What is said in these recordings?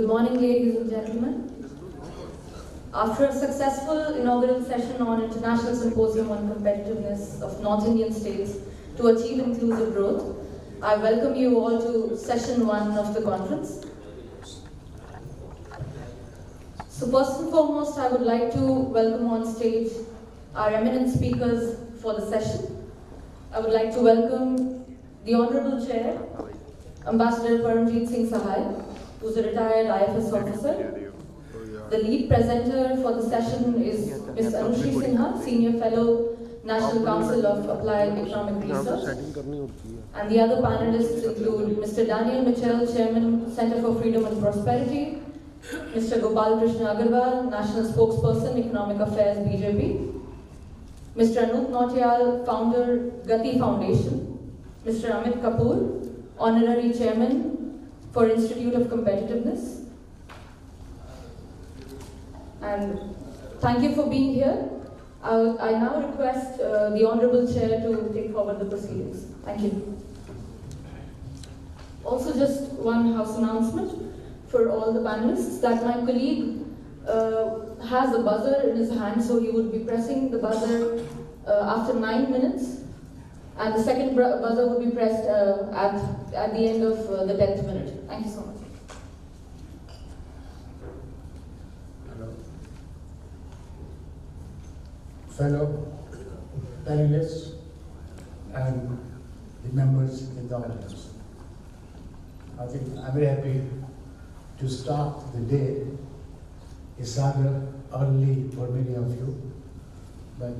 Good morning, ladies and gentlemen. After a successful inaugural session on International Symposium on Competitiveness of North Indian States to Achieve Inclusive Growth, I welcome you all to session 1 of the conference. So first and foremost, I would like to welcome on stage our eminent speakers for the session. I would like to welcome the Honorable Chair, Ambassador Paramjeet Singh Sahai, who's a retired IFS officer. The lead presenter for the session is Ms. Anushri Sinha, Senior Fellow, National Council of Applied Economic Research. And the other panelists include Mr. Daniel Mitchell, Chairman, Center for Freedom and Prosperity, Mr. Gopal Krishna Agarwal, National Spokesperson, Economic Affairs, BJP, Mr. Anup Nautiyal, Founder, Gati Foundation, Mr. Amit Kapoor, Honorary Chairman for Institute of Competitiveness. And thank you for being here. I now request the Honorable Chair to take forward the proceedings. Thank you. Also, just one house announcement for all the panelists, that my colleague has a buzzer in his hand, so he would be pressing the buzzer after 9 minutes, and the second buzzer would be pressed at the end of the 10th minute. Thank you so much. Hello. Fellow panelists and the members in the audience, I think I'm very happy to start the day. It's rather early for many of you, but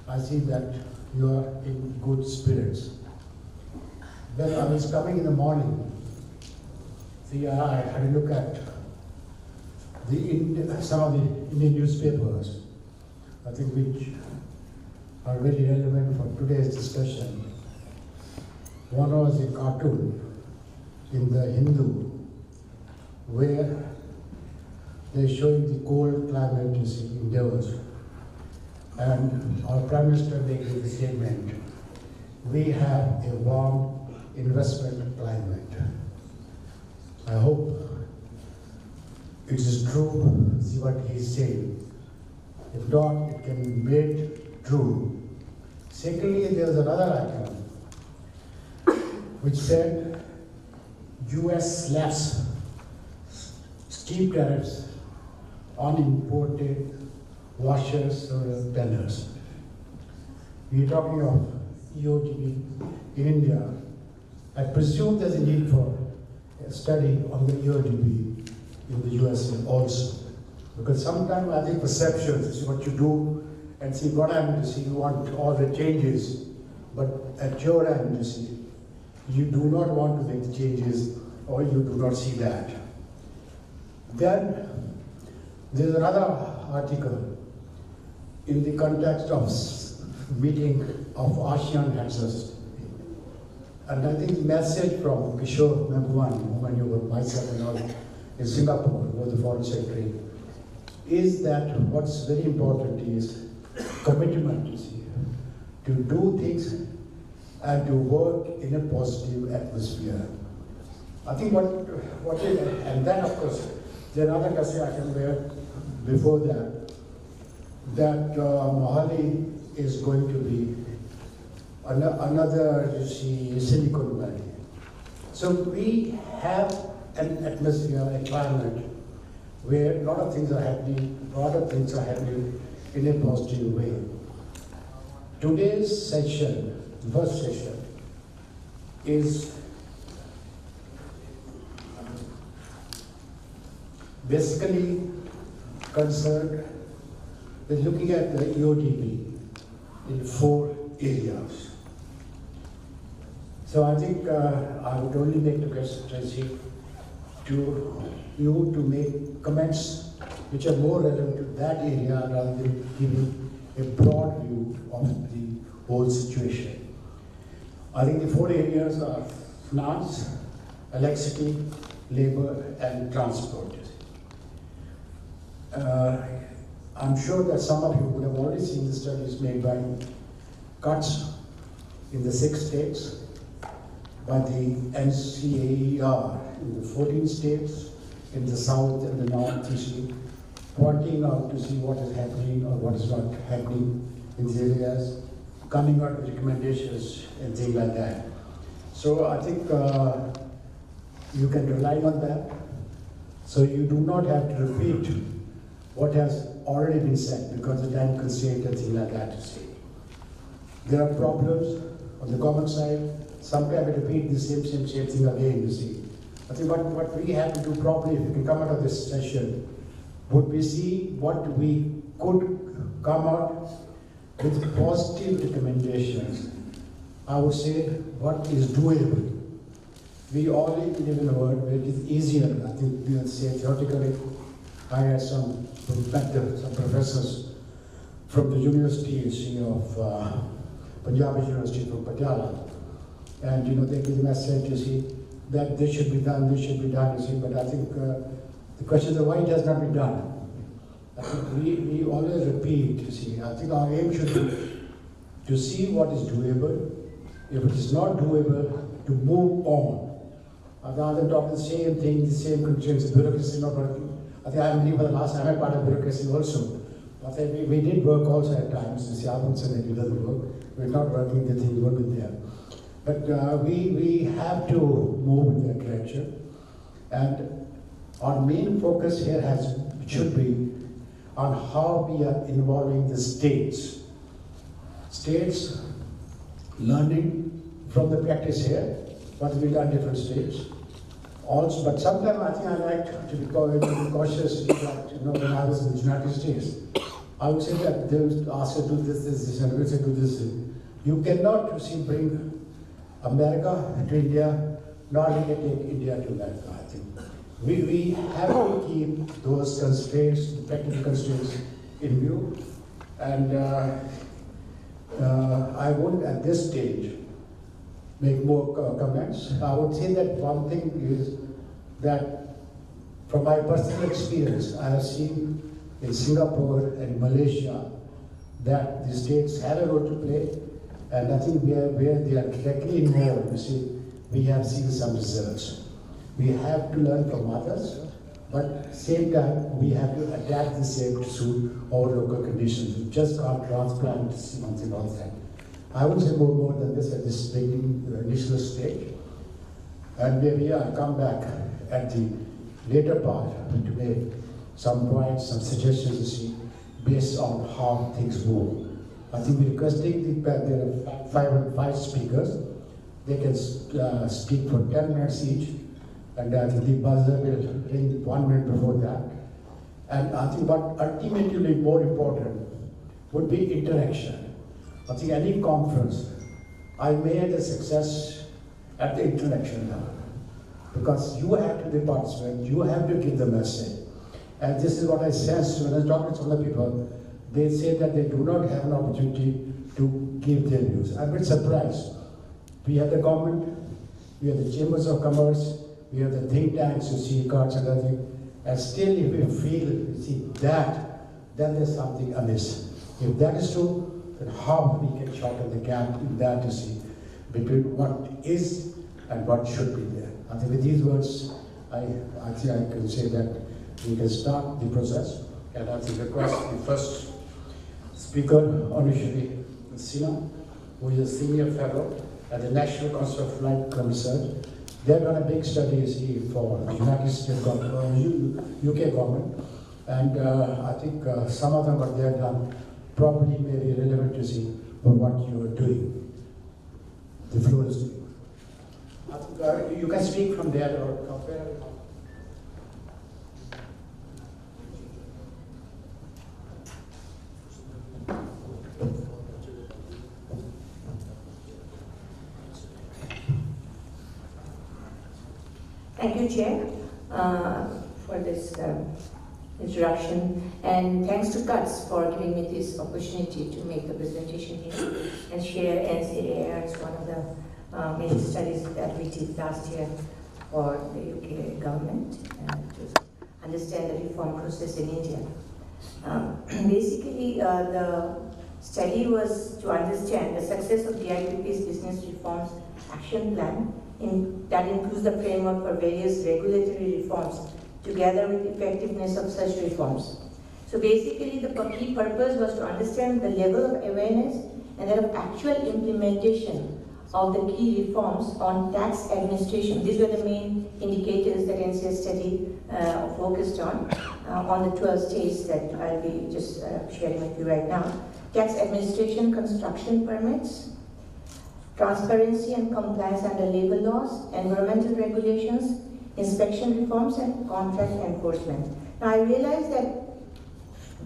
I see that you are in good spirits. When I was coming in the morning, I had a look at some of the Indian newspapers, I think which are very relevant for today's discussion. One was a cartoon in the Hindu, where they're showing the cold climate, you see, in Davos. And our Prime Minister making the statement, we have a warm investment climate. I hope it is true, see what he's saying. If not, it can be made true. Secondly, there's another item which said US slaps steep tariffs on imported washers or tellers. We're talking of EoDB in India. I presume there's a need for a study on the EoDB in the USA also. Because sometimes I think perceptions is what you do and see what I'm to see. You want all the changes, but at your end, you see, you do not want to make the changes or you do not see that. Then there's another article in the context of meeting of ASEAN heads. And I think the message from Kishore Membuan, whom I knew myself and all in Singapore, who was the foreign secretary, is that what's very important is commitment, you see, to do things and to work in a positive atmosphere. I think and then of course, there are other item where before that Mohali is going to be another, you see, Silicon Valley. So we have an atmosphere, a climate, where a lot of things are happening in a positive way. Today's session, the first session, is basically concerned with looking at the EoDB in 4 areas. So I think I would only make the request, Tracy, to you to make comments which are more relevant to that area rather than giving a broad view of the whole situation. I think the 4 areas are finance, electricity, labor, and transport. I'm sure that some of you would have already seen the studies made by cuts in the 6 states, by the NCAER in the 14 states, in the south and the north, you see, pointing out to see what is happening or what is not happening in the areas, coming out with recommendations and things like that. So I think you can rely on that. So you do not have to repeat what has already been said because of time constraint and things like that, you see. There are problems on the government side. Sometimes we repeat the same thing again, you see. I think what we have to do properly, if we can come out of this session, would we see what we could come out with positive recommendations. I would say what is doable. We all live in a world where it is easier. I think we will say theoretically, I had some professors from the university of Punjab University from Patiala, and they give the message, you see, that this should be done, you see, but I think the question is why it has not been done. I think we always repeat, you see, I think our aim should be to see what is doable. If it is not doable, to move on. Rather than talk the same thing, the same constraints, bureaucracy not working. I think I believe for the last time I'm part of bureaucracy also. I think we did work also at times. You see, I wouldn't say that it doesn't work. We're not working, the things won't be there. But we have to move in that direction. And our main focus here should be on how we are involving the states. States learning from the practice here, what we done in different states. Also, but sometimes I think I like to be cautious that, when I was in the United States, I would say that they would ask us to do this, and we say do this. You cannot, bring America to India, nor we can take India to America, I think. We have to keep those constraints, the practical constraints in view. And I would, at this stage, make more comments. I would say that one thing is that from my personal experience, I have seen in Singapore and Malaysia that the states have a role to play, and I think where they are directly involved, you see, we have seen some results. We have to learn from others, but at the same time, we have to adapt the same to suit our local conditions. We just can't transplant something like that. I would say more than this at this initial stage. And maybe I'll come back at the later part to make some points, some suggestions, you see, based on how things move. I think we're requesting there are five speakers. They can speak for 10 minutes each. And I think the buzzer will ring 1 minute before that. And I think what ultimately more important would be interaction. I think any conference, I made a success at the interaction level. Because you have to be participant, you have to give the message. And this is what I sense when I talk to some of the people. They say that they do not have an opportunity to give their views. I'm a bit surprised. We have the government, we have the chambers of commerce, we have the think tanks, you see, cards and everything. And still, if we feel, you see, that, then there's something amiss. If that is true, then how we can shorten the gap in that, you see, between what is and what should be there. I think with these words, I think I can say that we can start the process. And I think request the first speaker, Anushree Sinha, who is a senior fellow at the National Council of Flight Research. They've done a big study, you see, for the United States government, UK government, and I think some of them what they have done probably may be relevant to see for what you are doing. The floor is yours. I think you can speak from there or wherever. Thank you, Chair, for this introduction, and thanks to CUTS for giving me this opportunity to make the presentation here and share NCAR's one of the major studies that we did last year for the UK government to understand the reform process in India. Basically, the study was to understand the success of the IPP's business reforms action plan that includes the framework for various regulatory reforms together with effectiveness of such reforms. So basically the key purpose was to understand the level of awareness and then of actual implementation of the key reforms on tax administration. These were the main indicators that NCS study focused on the 12 states that I'll be just sharing with you right now. Tax administration, construction permits, transparency and compliance under labor laws, environmental regulations, inspection reforms, and contract enforcement. Now I realize that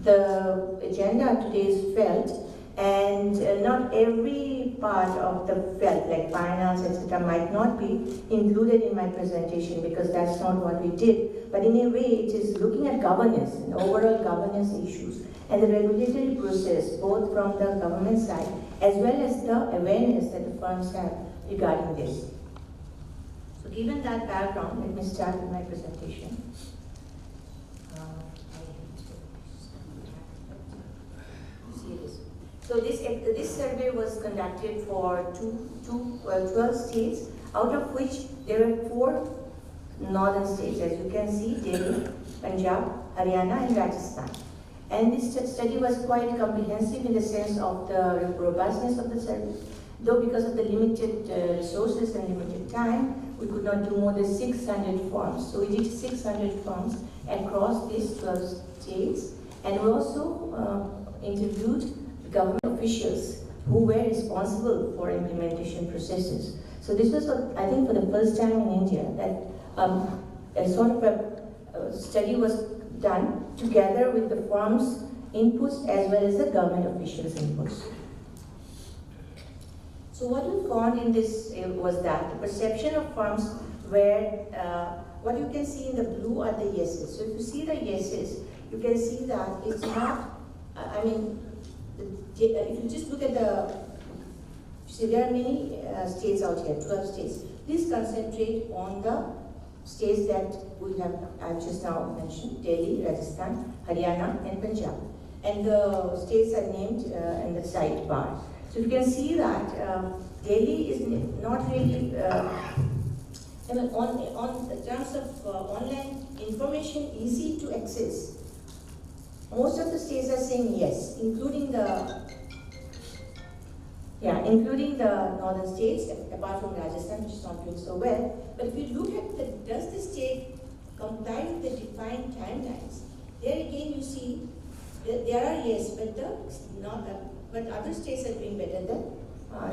the agenda today is felt, and not every part of the felt, like finance, etc., might not be included in my presentation because that's not what we did. But in a way, it is looking at governance and overall governance issues and the regulatory process, both from the government side as well as the awareness that the firms have regarding this. So given that background, let me start with my presentation. So this survey was conducted for 12 states, out of which there were 4 northern states, as you can see, Delhi, Punjab, Haryana, and Rajasthan. And this study was quite comprehensive in the sense of the robustness of the survey. Though because of the limited resources and limited time, we could not do more than 600 forms. So we did 600 forms across these 12 states, and we also interviewed government officials who were responsible for implementation processes. So this was, I think, for the first time in India that a sort of a study was done together with the firms' inputs as well as the government officials' inputs. So what we found in this was that the perception of firms were, what you can see in the blue are the yeses. So if you see the yeses, you can see that it's not, if you just look at the, see there are many states out here, 12 states. Please concentrate on the states that we have, I've just now mentioned, Delhi, Rajasthan, Haryana, and Punjab. And the states are named in the sidebar. So you can see that Delhi is not really, on the terms of online information easy to access. Most of the states are saying yes, including the northern states, apart from Rajasthan, which is not doing so well. But if you look at does the state comply with the defined timelines? There again you see there are yes, but other states are doing better than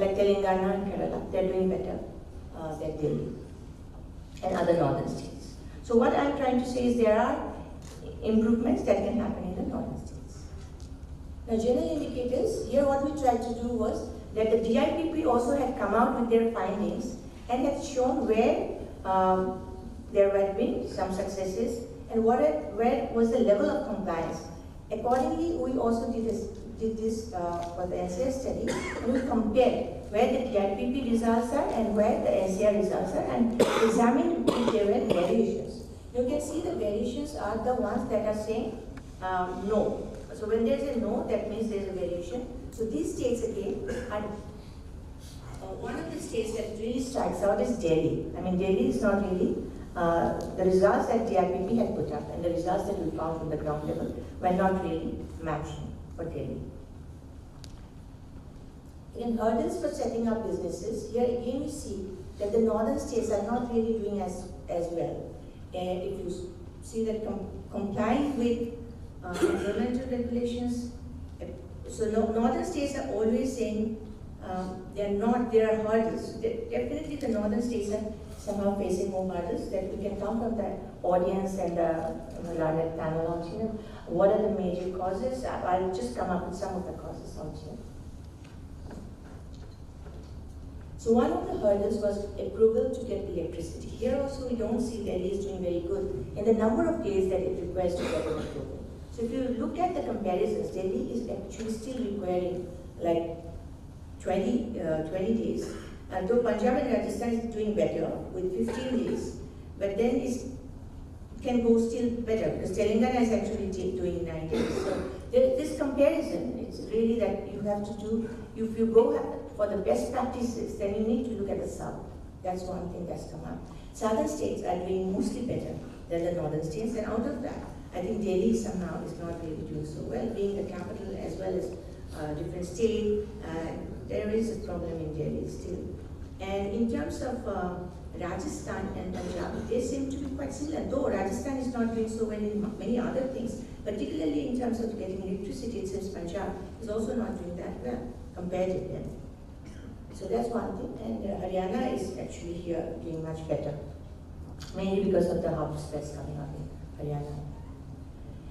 like Telangana and Kerala. They're doing better than Delhi and other northern states. So what I'm trying to say is there are improvements that can happen in the northern states. Now, general indicators, here what we tried to do was that the DIPP also had come out with their findings and had shown where there had been some successes and where was the level of compliance. Accordingly, we also did this for the NCR study, and we compared where the DIPP results are and where the NCR results are and examined if there were variations. You can see the variations are the ones that are saying no. So when there's a no, that means there's a variation. So these states again are, one of the states that really strikes out is Delhi. I mean, Delhi is not really, the results that DIPP had put up and the results that we found from the ground level were not really matching for Delhi. In hurdles for setting up businesses, here again we see that the northern states are not really doing as well. And if you see that complying with environmental regulations, so northern states are always saying there are hurdles. Definitely the northern states are somehow facing more hurdles that we can come from the audience and the learned panel out here. What are the major causes? I'll just come up with some of the causes out here. So one of the hurdles was approval to get electricity. Here also we don't see Delhi is doing very good in the number of days that it requires to get an approval. So if you look at the comparisons, Delhi is actually still requiring like 20 days. Though Punjab and Rajasthan is doing better with 15 days, but then it can go still better because Telangana is actually doing 9 days. So this comparison, it's really that you have to do, if you go for the best practices, then you need to look at the south. That's one thing that's come up. Southern states are doing mostly better than the northern states. And out of that, I think Delhi somehow is not really doing so well, being the capital as well as different state. There is a problem in Delhi still. And in terms of Rajasthan and Punjab, they seem to be quite similar, though Rajasthan is not doing so well in many other things, particularly in terms of getting electricity. It seems Punjab is also not doing that well compared to them. So that's one thing, and Haryana is actually here doing much better, mainly because of the hubs that's coming up in Haryana.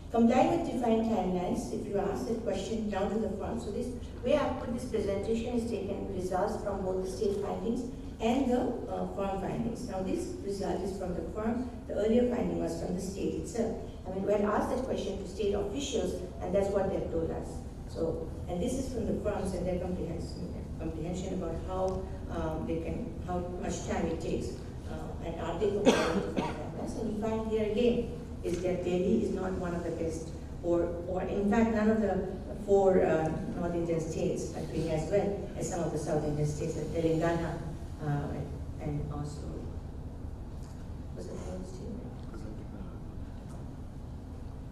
Complying with defined timelines, if you ask that question down to the firm, so this way I put this presentation is taken results from both the state findings and the firm findings. Now this result is from the firm, the earlier finding was from the state itself. I mean, we had asked that question to state officials, and that's what they've told us. So, and this is from the firms and their comprehension about how how much time it takes, and are they complying with defined timelines. And we find here again, is that Delhi is not one of the best, or in fact none of the 4 North Indian states are doing as well as some of the South Indian states, like Telangana and also, was it third state?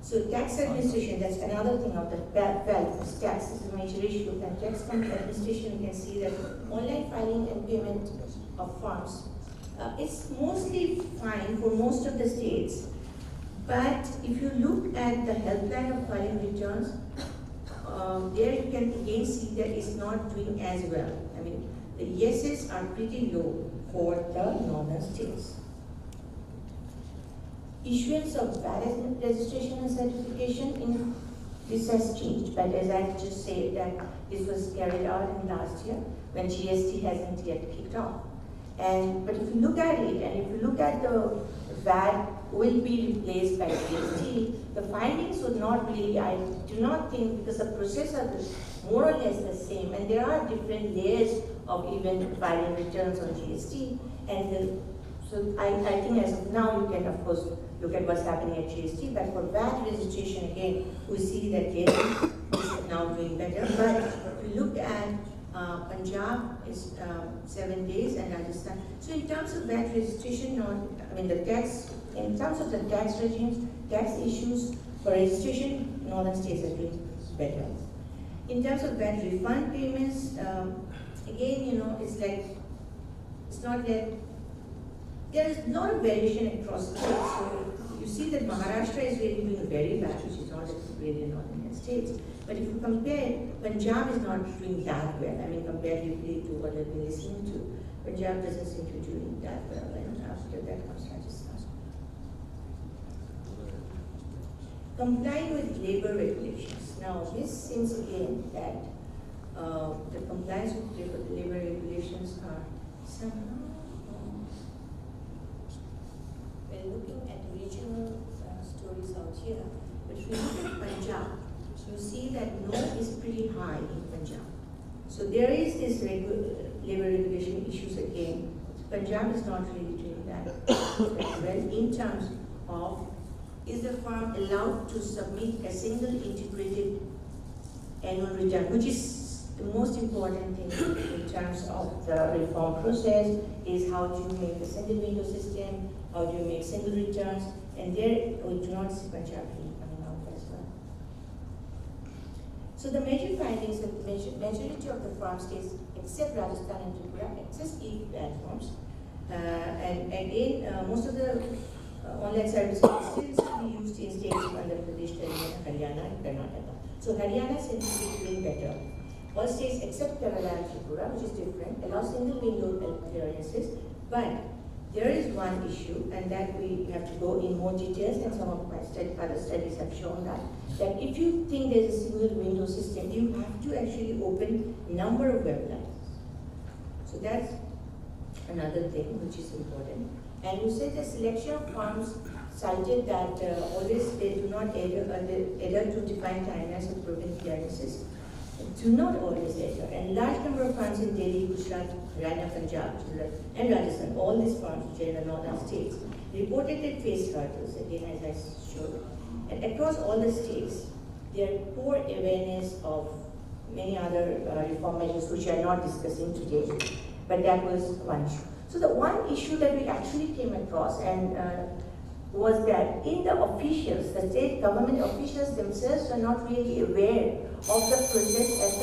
So tax administration, that's another thing of the wealth. Tax is a major issue, and tax administration, you can see that online filing and payment of forms is mostly fine for most of the states. But if you look at the helpline of filing returns, there you can again see that it's not doing as well. I mean, the yeses are pretty low for the northern states. Issuance of valid registration and certification in this has changed, but as I just said that this was carried out in last year when GST hasn't yet kicked off. But if you look at it, and if you look at the VAT will be replaced by GST, the findings would not really, I do not think, because the process is more or less the same, and there are different layers of even filing returns on GST, and so I think as of now you can of course look at what's happening at GST, but for VAT registration again, we see that Delhi is now doing better, but if you look at Punjab is 7 days, and Rajasthan. So in terms of VAT registration, in terms of the tax regimes, tax issues for registration, northern states are doing better. In terms of VAT refund payments, again, it's like, it's not that, there is a lot of variation across states. So you see that Maharashtra is really doing very bad, which is not really in North Indian states. But if you compare, Punjab is not doing that well. I mean, comparatively to what I've been listening to, Punjab doesn't seem to be doing that well, and after that comes Rajasthan. Complying with labor regulations. Now, this seems again that the compliance with labor regulations are somehow, we're looking at regional stories out here, but if you look at Punjab, you see that no is pretty high in Punjab. So there is this labor regulation issues again. Punjab is not really doing that well in terms of, is the firm allowed to submit a single integrated annual return, which is the most important thing in terms of the reform process, is how do you make a single window system, how do you make single returns, and there we do not see Punjab coming out as well. So the major findings, the majority of the farm states, except Rajasthan and Tripura, access e-platforms. And again, most of the online services are still used in states like Andhra Pradesh, Telangana, Haryana, and Karnataka. So Haryana seems to be doing better. All states except Kerala and Tripura, which is different, allow single window clearances, but there is one issue, and that we have to go in more details, and some of my other studies have shown that if you think there's a single window system, you have to actually open number of websites. So that's another thing which is important. And you said the selection of firms cited that always they do not adhere to defined timelines of proven clearances. Do not always adhere. And large number of firms in Delhi, Gujarat, Haryana, Punjab, and Rajasthan, all these firms which are in the northern states, reported they faced hurdles, again as I showed. And across all the states, there are poor awareness of many other reform measures which we are not discussing today, but that was one issue. So the one issue that we actually came across, and was that in the officials, the state government officials themselves were not really aware of the process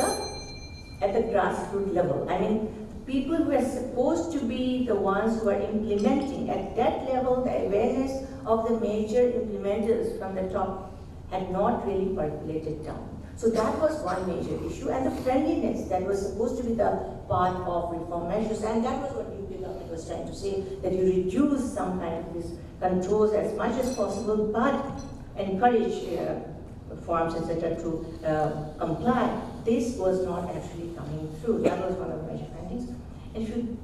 at the grassroots level. I mean, people who are supposed to be the ones who are implementing at that level, the awareness of the major implementers from the top had not really percolated down. So that was one major issue, and the friendliness that was supposed to be the part of reform measures, and that was what the government was trying to say, that you reduce some kind of these controls as much as possible, but encourage firms, etc., to comply. This was not actually coming through. That was one of the major findings. And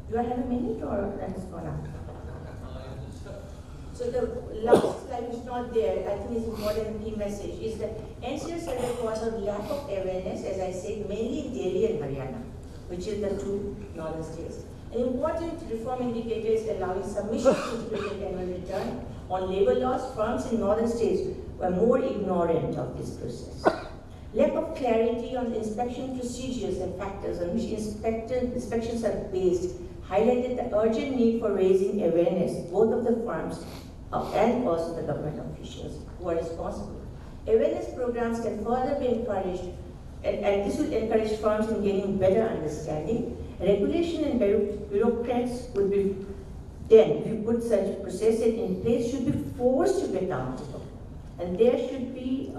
do I have a minute or that has gone out? So the last slide is not there, I think is important key message, is that NCR survey was of lack of awareness, as I said, mainly in Delhi and Haryana, which is the two northern states. An important reform indicator is allowing submission to integrated annual return on labor laws. Firms in northern states were more ignorant of this process. Lack of clarity on inspection procedures and factors on which inspections are based highlighted the urgent need for raising awareness, both of the firms and also the government officials who are responsible. Awareness programs can further be encouraged, and this will encourage firms in gaining better understanding. Regulation and bureaucrats would be then, if you put such processes in place, should be forced to be accountable. And there should be,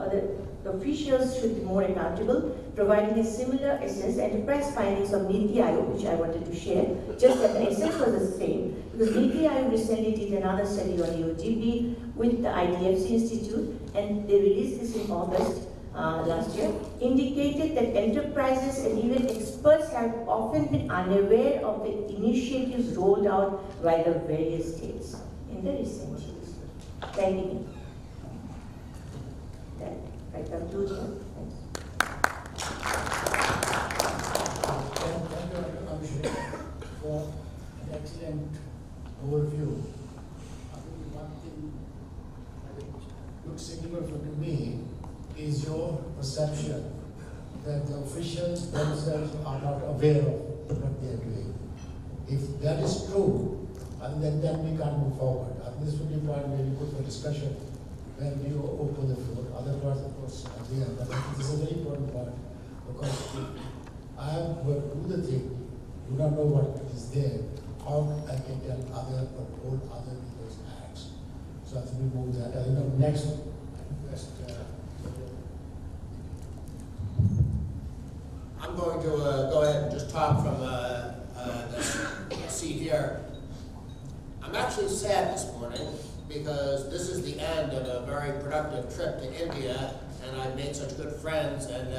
the officials should be more accountable, providing a similar essence. Enterprise findings of NITI Aayog, which I wanted to share, just that the essence was the same, because NITI Aayog recently did another study on EoDB with the IDFC Institute, and they released this in August last year, indicated that enterprises and even experts have often been unaware of the initiatives rolled out by the various states in the recent years. Thank you. That I conclude here. Thank you, Commissioner, for an excellent overview. I think one thing that looks significant to me is your perception that the officials themselves are not aware of what they are doing. If that is true, and then we can't move forward. I think this would be probably very good for discussion when you open the floor. Otherwise, of course, yeah, but I think this is a very important part, because I have to do the thing, do not know what is there, how I can tell other or hold other people's acts. So I think we move that. I think next, I'm going to go ahead and just talk from the seat here. I'm actually sad this morning because this is the end of a very productive trip to India, and I've made such good friends, and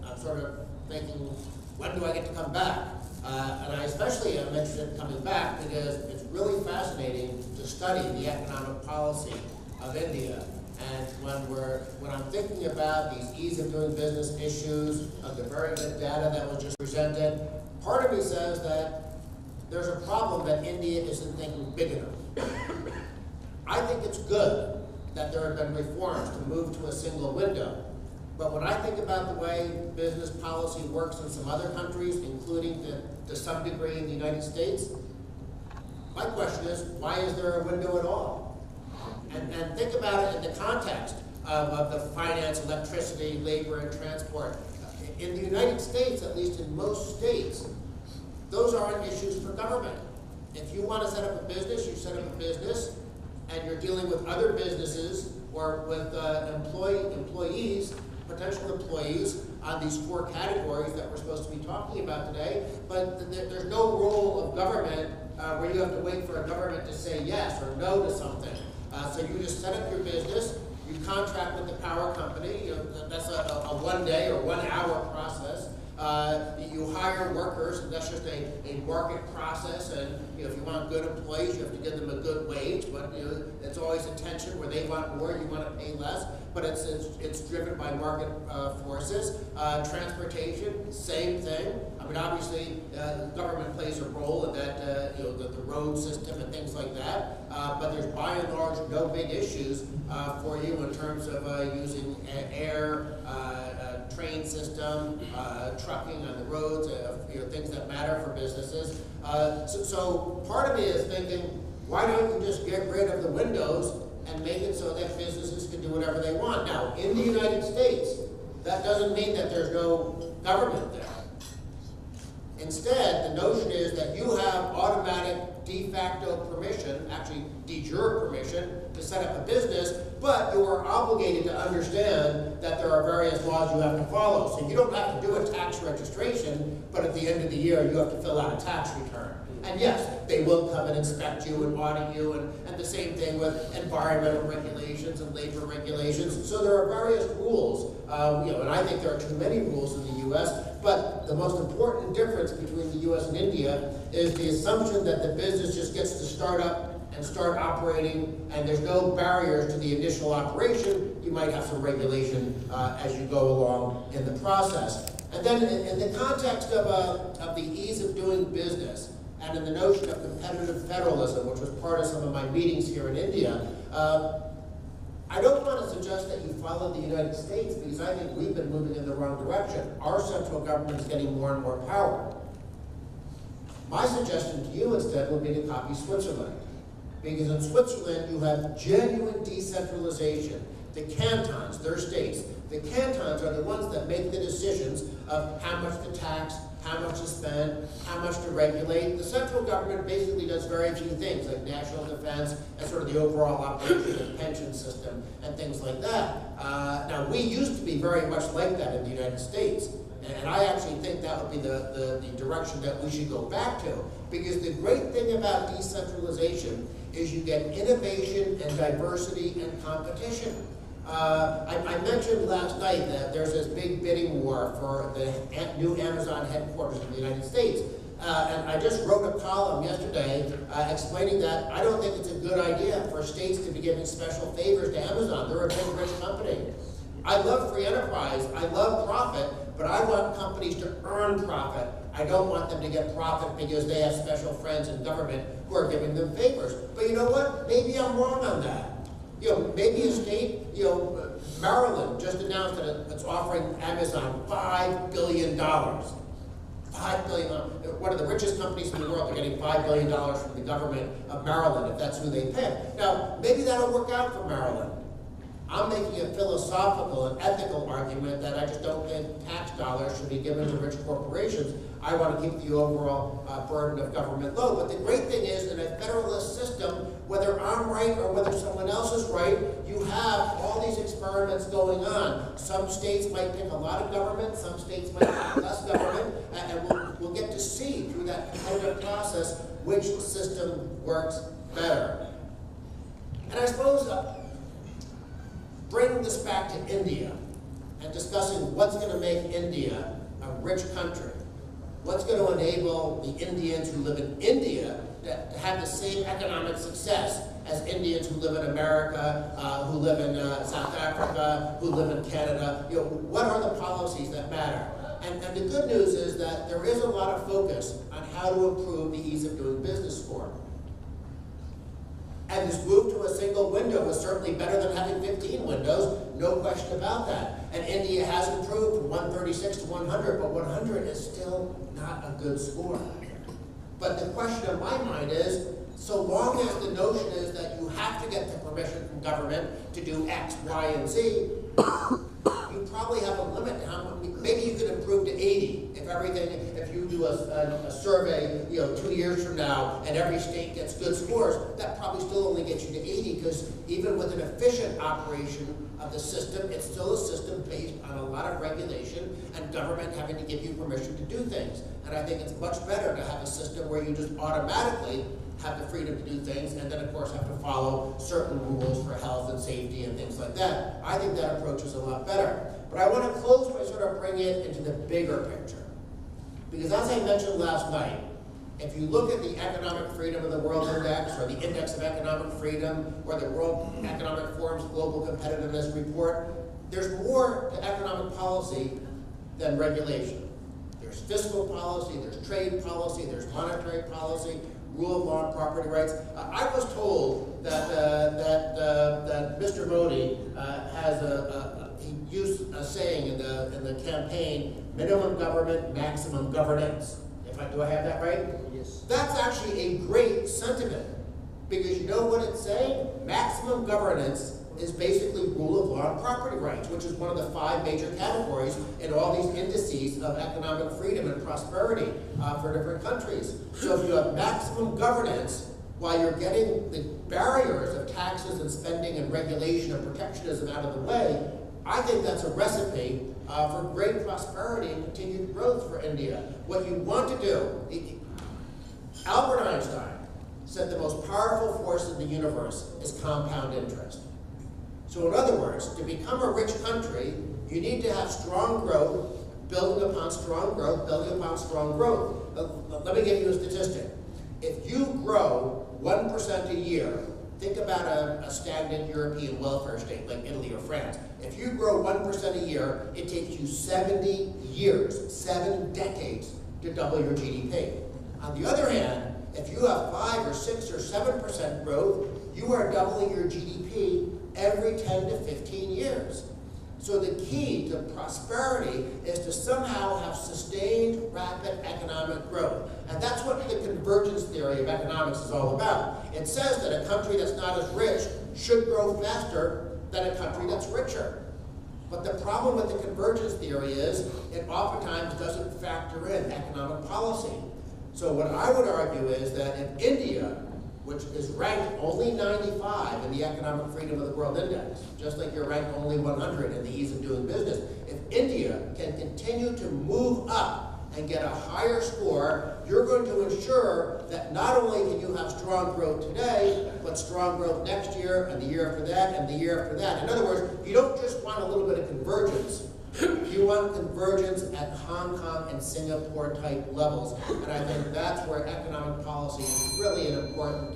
I'm sort of thinking, when do I get to come back? And I especially am interested in coming back because it's really fascinating to study the economic policy of India. And when I'm thinking about these ease of doing business issues, of the very good data that was just presented, part of me says that there's a problem that India isn't thinking big enough. I think it's good that there have been reforms to move to a single window. But when I think about the way business policy works in some other countries, including to some degree in the United States, my question is, why is there a window at all? And think about it in the context of the finance, electricity, labor, and transport. In the United States, at least in most states, those aren't issues for government. If you want to set up a business, you set up a business, and you're dealing with other businesses or with employees, potential employees on these 4 categories that we're supposed to be talking about today. But there's no role of government where you have to wait for a government to say yes or no to something. So you just set up your business, you contract with the power company, that's a 1 day or 1 hour process. You hire workers, and that's just a market process, and if you want good employees, you have to give them a good wage, but it's always a tension where they want more, you want to pay less, but it's driven by market forces. Transportation, same thing. I mean, obviously, government plays a role in that, the road system and things like that, but there's by and large no big issues for you in terms of using air, train system, trucking on the roads, things that matter for businesses. So part of me is thinking, Why don't you just get rid of the windows and make it so that businesses can do whatever they want? Now, in the United States, that doesn't mean that there's no government there. Instead, the notion is that you have automatic de facto permission, actually de jure permission, to set up a business, but you are obligated to understand that there are various laws you have to follow. So you don't have to do a tax registration, but at the end of the year, you have to fill out a tax return. And yes, they will come and inspect you and audit you, and the same thing with environmental regulations and labor regulations. So there are various rules, and I think there are too many rules in the U.S., but the most important difference between the U.S. and India is the assumption that the business just gets to start up and start operating, and there's no barriers to the initial operation. You might have some regulation as you go along in the process. And then in the context of the ease of doing business, and in the notion of competitive federalism, which was part of some of my meetings here in India, I don't want to suggest that you follow the United States, because I think we've been moving in the wrong direction. Our central government is getting more and more power. My suggestion to you instead would be to copy Switzerland, because in Switzerland you have genuine decentralization. The cantons, their states, the cantons are the ones that make the decisions of how much to tax, how much to spend, how much to regulate. The central government basically does very few things, like national defense and sort of the overall operation of the pension system and things like that. Now, we used to be very much like that in the United States, and I actually think that would be the direction that we should go back to, because the great thing about decentralization is you get innovation and diversity and competition. I mentioned last night that there's this big bidding war for the new Amazon headquarters in the United States. And I just wrote a column yesterday explaining that I don't think it's a good idea for states to be giving special favors to Amazon. They're a big, rich company. I love free enterprise. I love profit, but I want companies to earn profit. I don't want them to get profit because they have special friends in government who are giving them favors. But you know what? Maybe I'm wrong on that. Maybe a state, Maryland just announced that it's offering Amazon $5 billion. $5 billion. One of the richest companies in the world are getting $5 billion from the government of Maryland, if that's who they pick. Now, maybe that'll work out for Maryland. I'm making a philosophical and ethical argument that I just don't think tax dollars should be given to rich corporations. I want to keep the overall burden of government low. But the great thing is, in a federalist system, whether I'm right or whether someone else is right, you have all these experiments going on. Some states might pick a lot of government, some states might pick less government, and we'll get to see through that competitive process which system works better. And I suppose bringing this back to India and discussing what's going to make India a rich country, what's going to enable the Indians who live in India to have the same economic success as Indians who live in America, who live in South Africa, who live in Canada. What are the policies that matter? And the good news is that there is a lot of focus on how to improve the ease of doing business score. And this move to a single window is certainly better than having 15 windows, no question about that. And India has improved from 136 to 100, but 100 is still not a good score. But the question in my mind is, so long as the notion is that you have to get the permission from government to do X, Y, and Z, you probably have a limit to how much. Maybe you could improve to 80 if you do a survey 2 years from now and every state gets good scores. That probably still only gets you to 80, because even with an efficient operation of the system, it's still a system based on a lot of regulation and government having to give you permission to do things. And I think it's much better to have a system where you just automatically have the freedom to do things, and then of course have to follow certain rules for health and safety and things like that. I think that approach is a lot better. But I want to close by sort of bringing it into the bigger picture. Because as I mentioned last night, if you look at the Economic Freedom of the World Index, or the Index of Economic Freedom, or the World Economic Forum's Global Competitiveness Report, there's more to economic policy than regulation. There's fiscal policy, there's trade policy, there's monetary policy, rule of law and property rights. I was told that Mr. Modi he used a saying in the campaign, minimum government, maximum governance. Do I have that right? Yes. That's actually a great sentiment. Because you know what it's saying? Maximum governance is basically rule of law and property rights, which is one of the 5 major categories in all these indices of economic freedom and prosperity for different countries. So if you have maximum governance, while you're getting the barriers of taxes and spending and regulation and protectionism out of the way, I think that's a recipe for great prosperity and continued growth for India. What you want to do, Albert Einstein said the most powerful force in the universe is compound interest. So in other words, to become a rich country, you need to have strong growth, building upon strong growth, building upon strong growth. Let me give you a statistic. If you grow 1% a year, think about a stagnant European welfare state like Italy or France. If you grow 1% a year, it takes you 70 years, 7 decades to double your GDP. On the other hand, if you have 5 or 6 or 7% growth, you are doubling your GDP every 10 to 15 years. So the key to prosperity is to somehow have sustained, rapid economic growth. And that's what the convergence theory of economics is all about. It says that a country that's not as rich should grow faster than a country that's richer. But the problem with the convergence theory is it oftentimes doesn't factor in economic policy. So what I would argue is that if India, which is ranked only 95 in the Economic Freedom of the World Index, just like you're ranked only 100 in the ease of doing business, if India can continue to move up and get a higher score, you're going to ensure that not only can you have strong growth today, but strong growth next year, and the year after that, and the year after that. In other words, you don't just want a little bit of convergence. You want convergence at Hong Kong and Singapore type levels. And I think that's where economic policy is really an important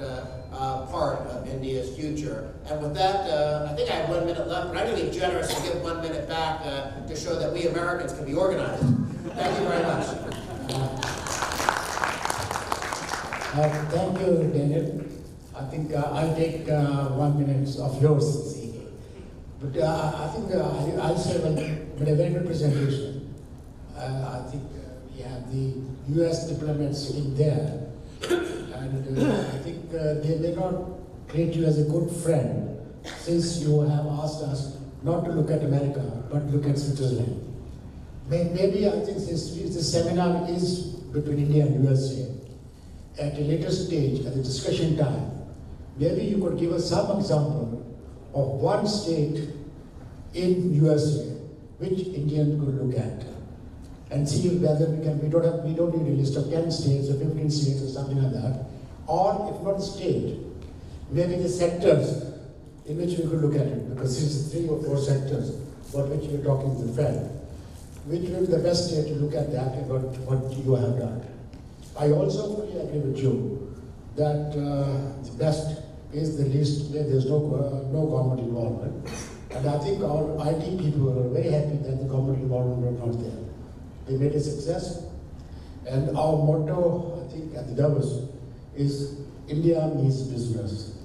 part of India's future. And with that, I think I have 1 minute left, but I'm going to be generous and give 1 minute back to show that we Americans can be organized. Thank you very much. Thank you, Daniel. I think I'll take 1 minute of yours this evening. But I think I'll say a very good presentation. I think we have the US diplomats sitting there, and I think they may not treat you as a good friend, since you have asked us not to look at America, but look at Switzerland. Maybe I think since the seminar is between India and USA, at a later stage, at the discussion time, maybe you could give us some example of one state in USA which Indians could look at and see whether we don't need a list of 10 states or 15 states or something like that, or if not the state, maybe the sectors in which we could look at it, because since 3 or 4 sectors about which we're talking to the Fed, which will be the best state to look at that and what you have done. I also fully agree with you that the best is the least where there's no government involvement. And I think our IT people are very happy that the government involvement was not there. They made a success. And our motto, I think, at the Davos is India means business.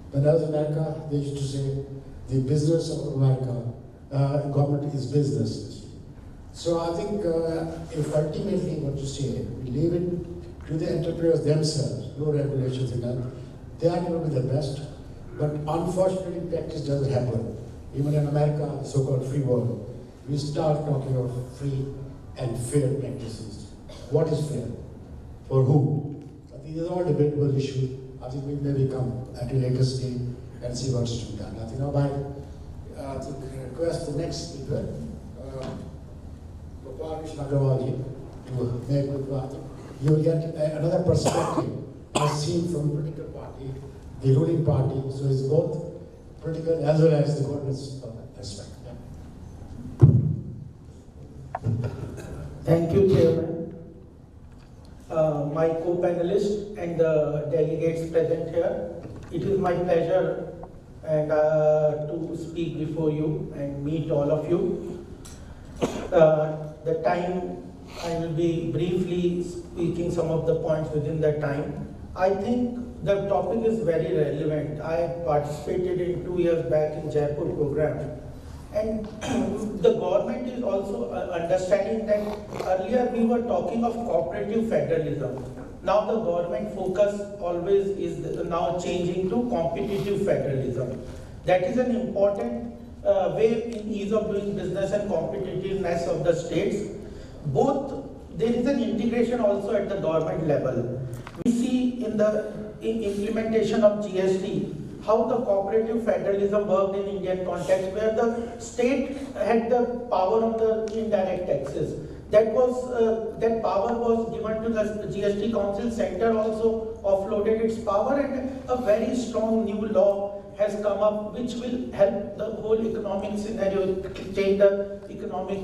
When I was in America, they used to say, the business of America, government is business. So I think if ultimately what you say, we leave it to the entrepreneurs themselves, no regulations in that, they are going to be the best. But unfortunately, practice doesn't happen. Even in America, the so-called free world, we start talking of free and fair practices. What is fair? For who? I think these are all debatable issues. I think we maybe come at a later stage and see what's to be done. I think now I request the next speaker, to make you will get another perspective as seen from political party, the ruling party, so it's both political as well as the governance aspect. Thank you, Chairman. My co-panelists and the delegates present here, it is my pleasure and to speak before you and meet all of you. The time, I will be briefly speaking some of the points within the time. I think the topic is very relevant. I participated in 2 years back in Jaipur program. And the government is also understanding that earlier we were talking of cooperative federalism. now the government focus always is now changing to competitive federalism. That is an important way in ease of doing business and competitiveness of the states. Both, there is an integration also at the government level. We see in the implementation of GST, how the cooperative federalism worked in Indian context, where the state had the power of the indirect taxes. That power was given to the GST Council. Center also offloaded its power, and a very strong new law has come up, which will help the whole economic scenario, change the economic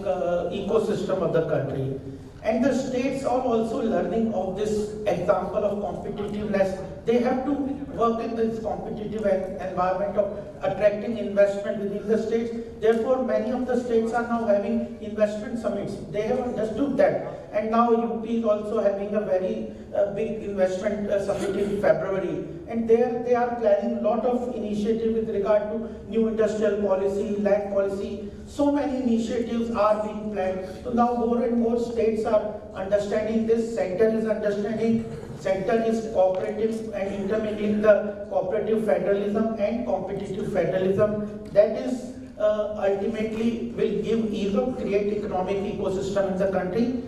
ecosystem of the country. And the states are also learning of this example of competitiveness. They have to work in this competitive environment of attracting investment within the states. Therefore, many of the states are now having investment summits. They have understood that. And now UP is also having a very big investment summit in February. And there they are planning a lot of initiatives with regard to new industrial policy, land policy. So many initiatives are being planned. So now more and more states are understanding this. Center is understanding. Center is cooperative and intermediate the cooperative federalism and competitive federalism. That is ultimately will give ease of create economic ecosystem in the country.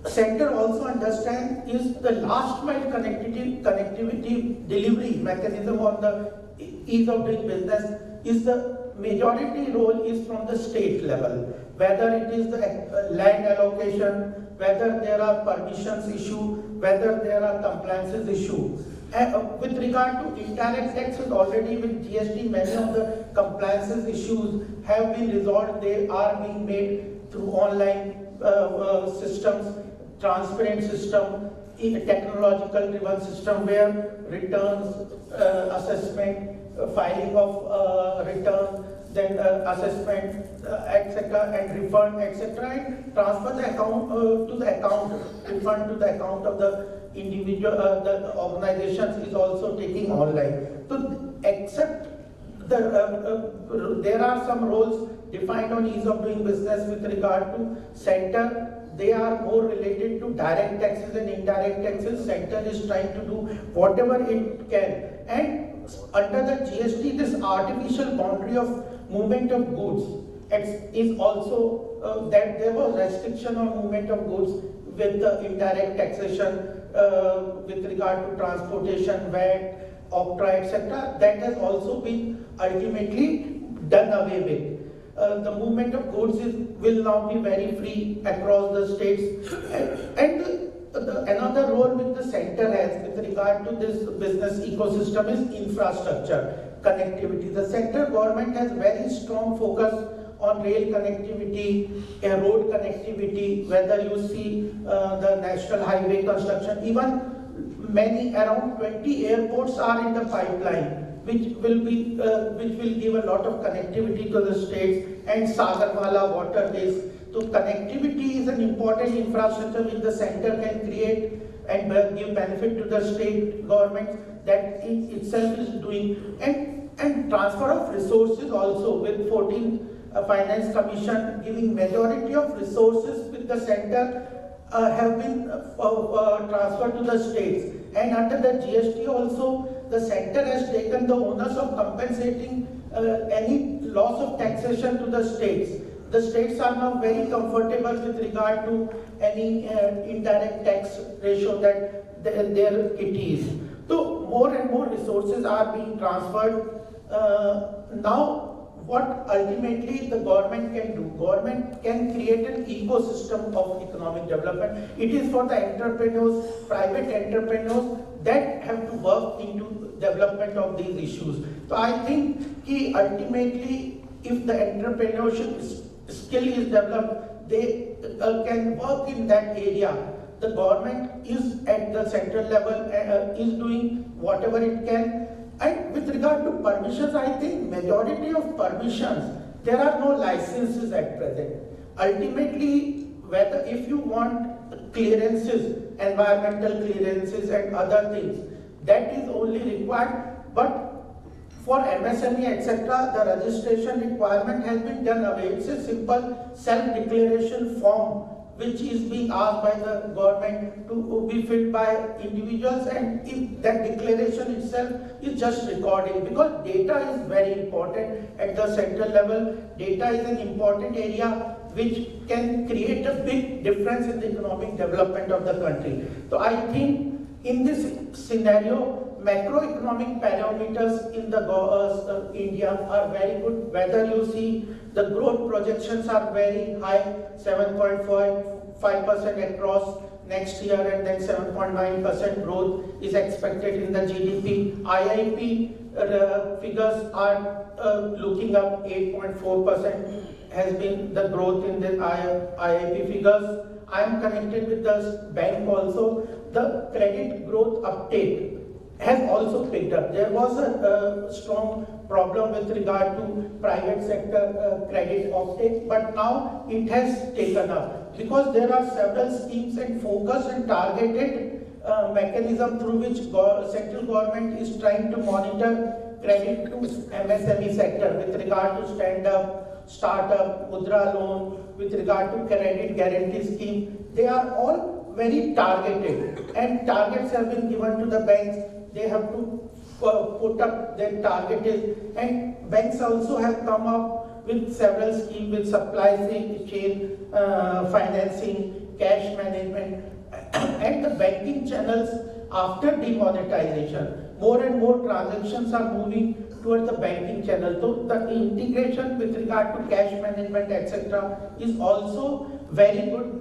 Center also understand is the last mile connectivity delivery mechanism on the ease of doing business is the majority role is from the state level, whether it is the land allocation, whether there are permissions issue, whether there are compliances issue. With regard to indirect taxes, already with GST, many of the compliances issues have been resolved. They are being made through online systems, transparent system, technological driven system where returns, assessment, filing of return, then assessment, etc., and refund, etc., and transfer the account to the account, refund to the account of the individual, the organizations is also taking online. So, except there are some roles defined on ease of doing business with regard to center. They are more related to direct taxes and indirect taxes. Center is trying to do whatever it can. And under the GST, this artificial boundary of movement of goods is also that there was restriction on movement of goods with the indirect taxation with regard to transportation, VAT, OPTRA, etc. That has also been ultimately done away with. The movement of goods will now be very free across the states. And another role which the center has with regard to this business ecosystem is infrastructure, connectivity. The central government has very strong focus on rail connectivity, road connectivity, whether you see the national highway construction, even many around 20 airports are in the pipeline, which will give a lot of connectivity to the states, and Sagarmala waterways. So connectivity is an important infrastructure which the center can create and give benefit to the state governments that itself is doing, and transfer of resources also with 14 Finance Commission giving majority of resources with the center have been transferred to the states. And under the GST also, the center has taken the onus of compensating any loss of taxation to the states. The states are now very comfortable with regard to any indirect tax ratio that there it is. So more and more resources are being transferred. Now what ultimately the government can do? Government can create an ecosystem of economic development. It is for the entrepreneurs, private entrepreneurs that have to work into development of these issues. So I think ultimately if the entrepreneurship skill is developed, they can work in that area. The government is at the central level, is doing whatever it can. And with regard to permissions, I think majority of permissions, there are no licenses at present. Ultimately, whether if you want clearances, environmental clearances and other things, that is only required. But for MSME, etc., the registration requirement has been done away. It's a simple self-declaration form which is being asked by the government to be filled by individuals, and if that declaration itself is just recording, because data is very important at the central level. Data is an important area which can create a big difference in the economic development of the country. So I think in this scenario, macroeconomic parameters in the India are very good. Whether you see the growth projections are very high, 7.5% across next year, and then 7.9% growth is expected in the GDP. IIP figures are looking up. 8.4% has been the growth in the IIP figures. I am connected with the bank also. The credit growth uptake has also picked up. There was a strong problem with regard to private sector credit uptake, but now it has taken up because there are several schemes and focused and targeted mechanism through which central government is trying to monitor credit to MSME sector with regard to stand-up, startup, mudra loan, with regard to credit guarantee scheme. They are all very targeted, and targets have been given to the banks. They have to put up their target, and banks also have come up with several schemes with supply chain financing, cash management, and the banking channels after demonetization. More and more transactions are moving towards the banking channel. So the integration with regard to cash management, etc., is also very good.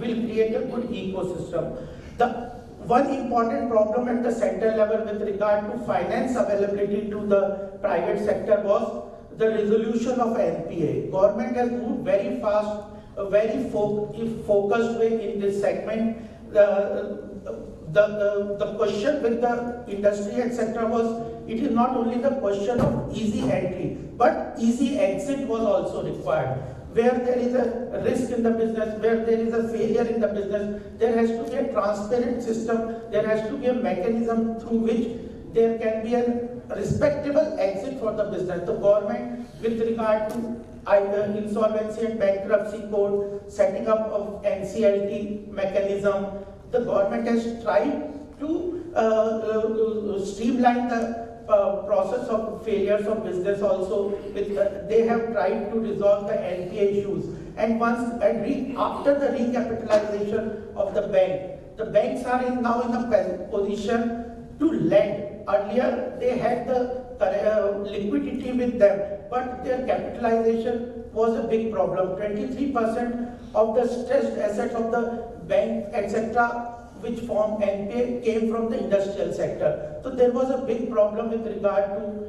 Will create a good ecosystem. The one important problem at the center level with regard to finance availability to the private sector was the resolution of NPA. Government has moved very fast, a very focused way in this segment. The question with the industry, etc., was it is not only the question of easy entry, but easy exit was also required. Where there is a risk in the business, where there is a failure in the business, there has to be a transparent system, there has to be a mechanism through which there can be a respectable exit for the business. The government, with regard to either insolvency and bankruptcy code, setting up of NCLT mechanism, the government has tried to streamline the process of failures of business also. They have tried to resolve the NPA issues, and after the recapitalization of the banks are now in a position to lend. Earlier they had the liquidity with them, but their capitalization was a big problem. 23% of the stressed assets of the bank, etc., which form NPA, came from the industrial sector. So there was a big problem with regard to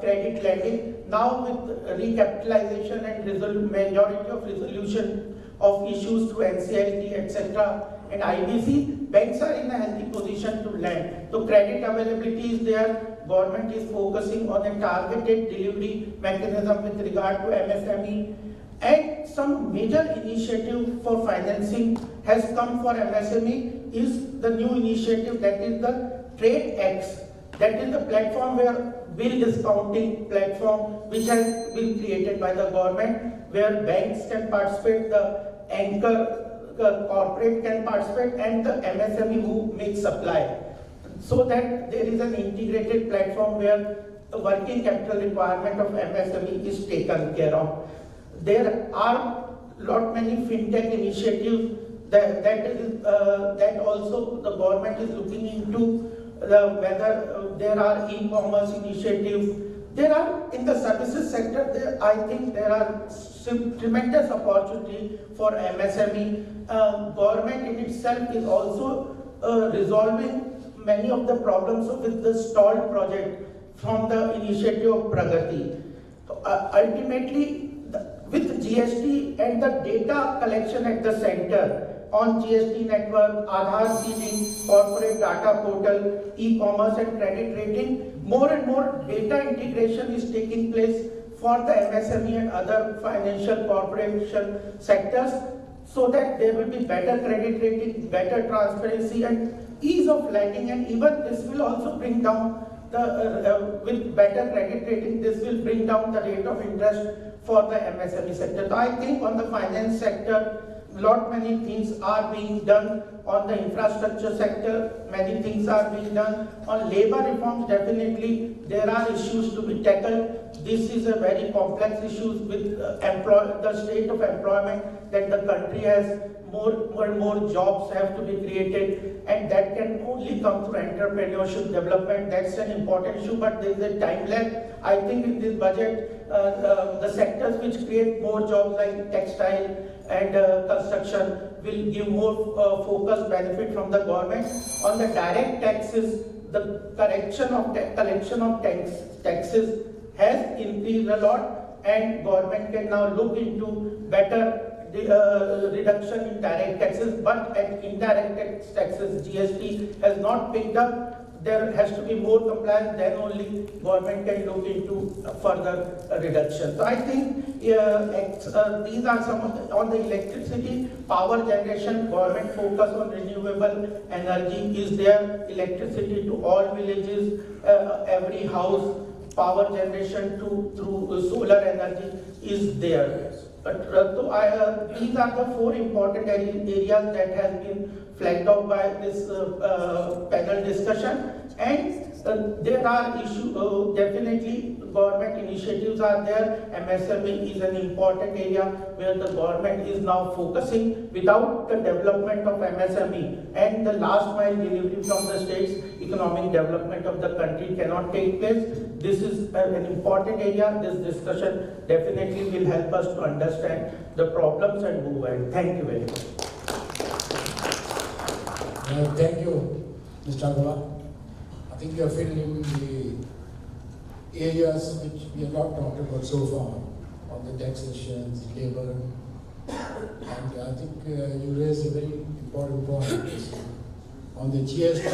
credit lending. Now with recapitalization and majority of resolution of issues through NCLT, etc., and IBC, banks are in a healthy position to lend. So credit availability is there. Government is focusing on a targeted delivery mechanism with regard to MSME. And some major initiative for financing has come for MSME is the new initiative, that is the TradeX. That is the platform where bill discounting platform which has been created by the government, where banks can participate, the anchor corporate can participate, and the MSME who makes supply. So that there is an integrated platform where the working capital requirement of MSME is taken care of. There are many fintech initiatives that also the government is looking into, whether there are e-commerce initiatives. There are in the services sector. I think there are tremendous opportunity for MSME. Government in itself is also resolving many of the problems with the stalled project from the initiative of Pragati. Ultimately, with GST and the data collection at the center on GST network, Aadhaar seeding, corporate data portal, e-commerce and credit rating, more and more data integration is taking place for the MSME and other financial corporation sectors, so that there will be better credit rating, better transparency and ease of lending, and even this will also bring down with better credit rating, this will bring down the rate of interest for the MSME sector. So I think on the finance sector, many things are being done. On the infrastructure sector, many things are being done. On labor reforms, definitely there are issues to be tackled. This is a very complex issue with the state of employment that the country has. More and more jobs have to be created, and that can only come through entrepreneurship development. That's an important issue, but there is a time lag. I think in this budget, the sectors which create more jobs like textile and construction will give more focused benefit from the government. On the direct taxes, the collection of taxes has increased a lot, and government can now look into better reduction in direct taxes, but at indirect taxes, GST has not picked up. There has to be more compliance, then only government can look into further reduction. So I think these are some of on the electricity, power generation, government focus on renewable energy is there, electricity to all villages, every house, power generation through solar energy is there. But these are the 4 important areas that has been flagged out by this panel discussion, and there are issues, definitely government initiatives are there. MSME is an important area where the government is now focusing. Without the development of MSME and the last mile delivery from the states, economic development of the country cannot take place. This is an important area. This discussion definitely will help us to understand the problems and move ahead. Thank you very much. Thank you, Mr. Agarwal. I think you are filling the areas which we have not talked about so far, on the taxation, labor, and I think you raised a very important point on the GST.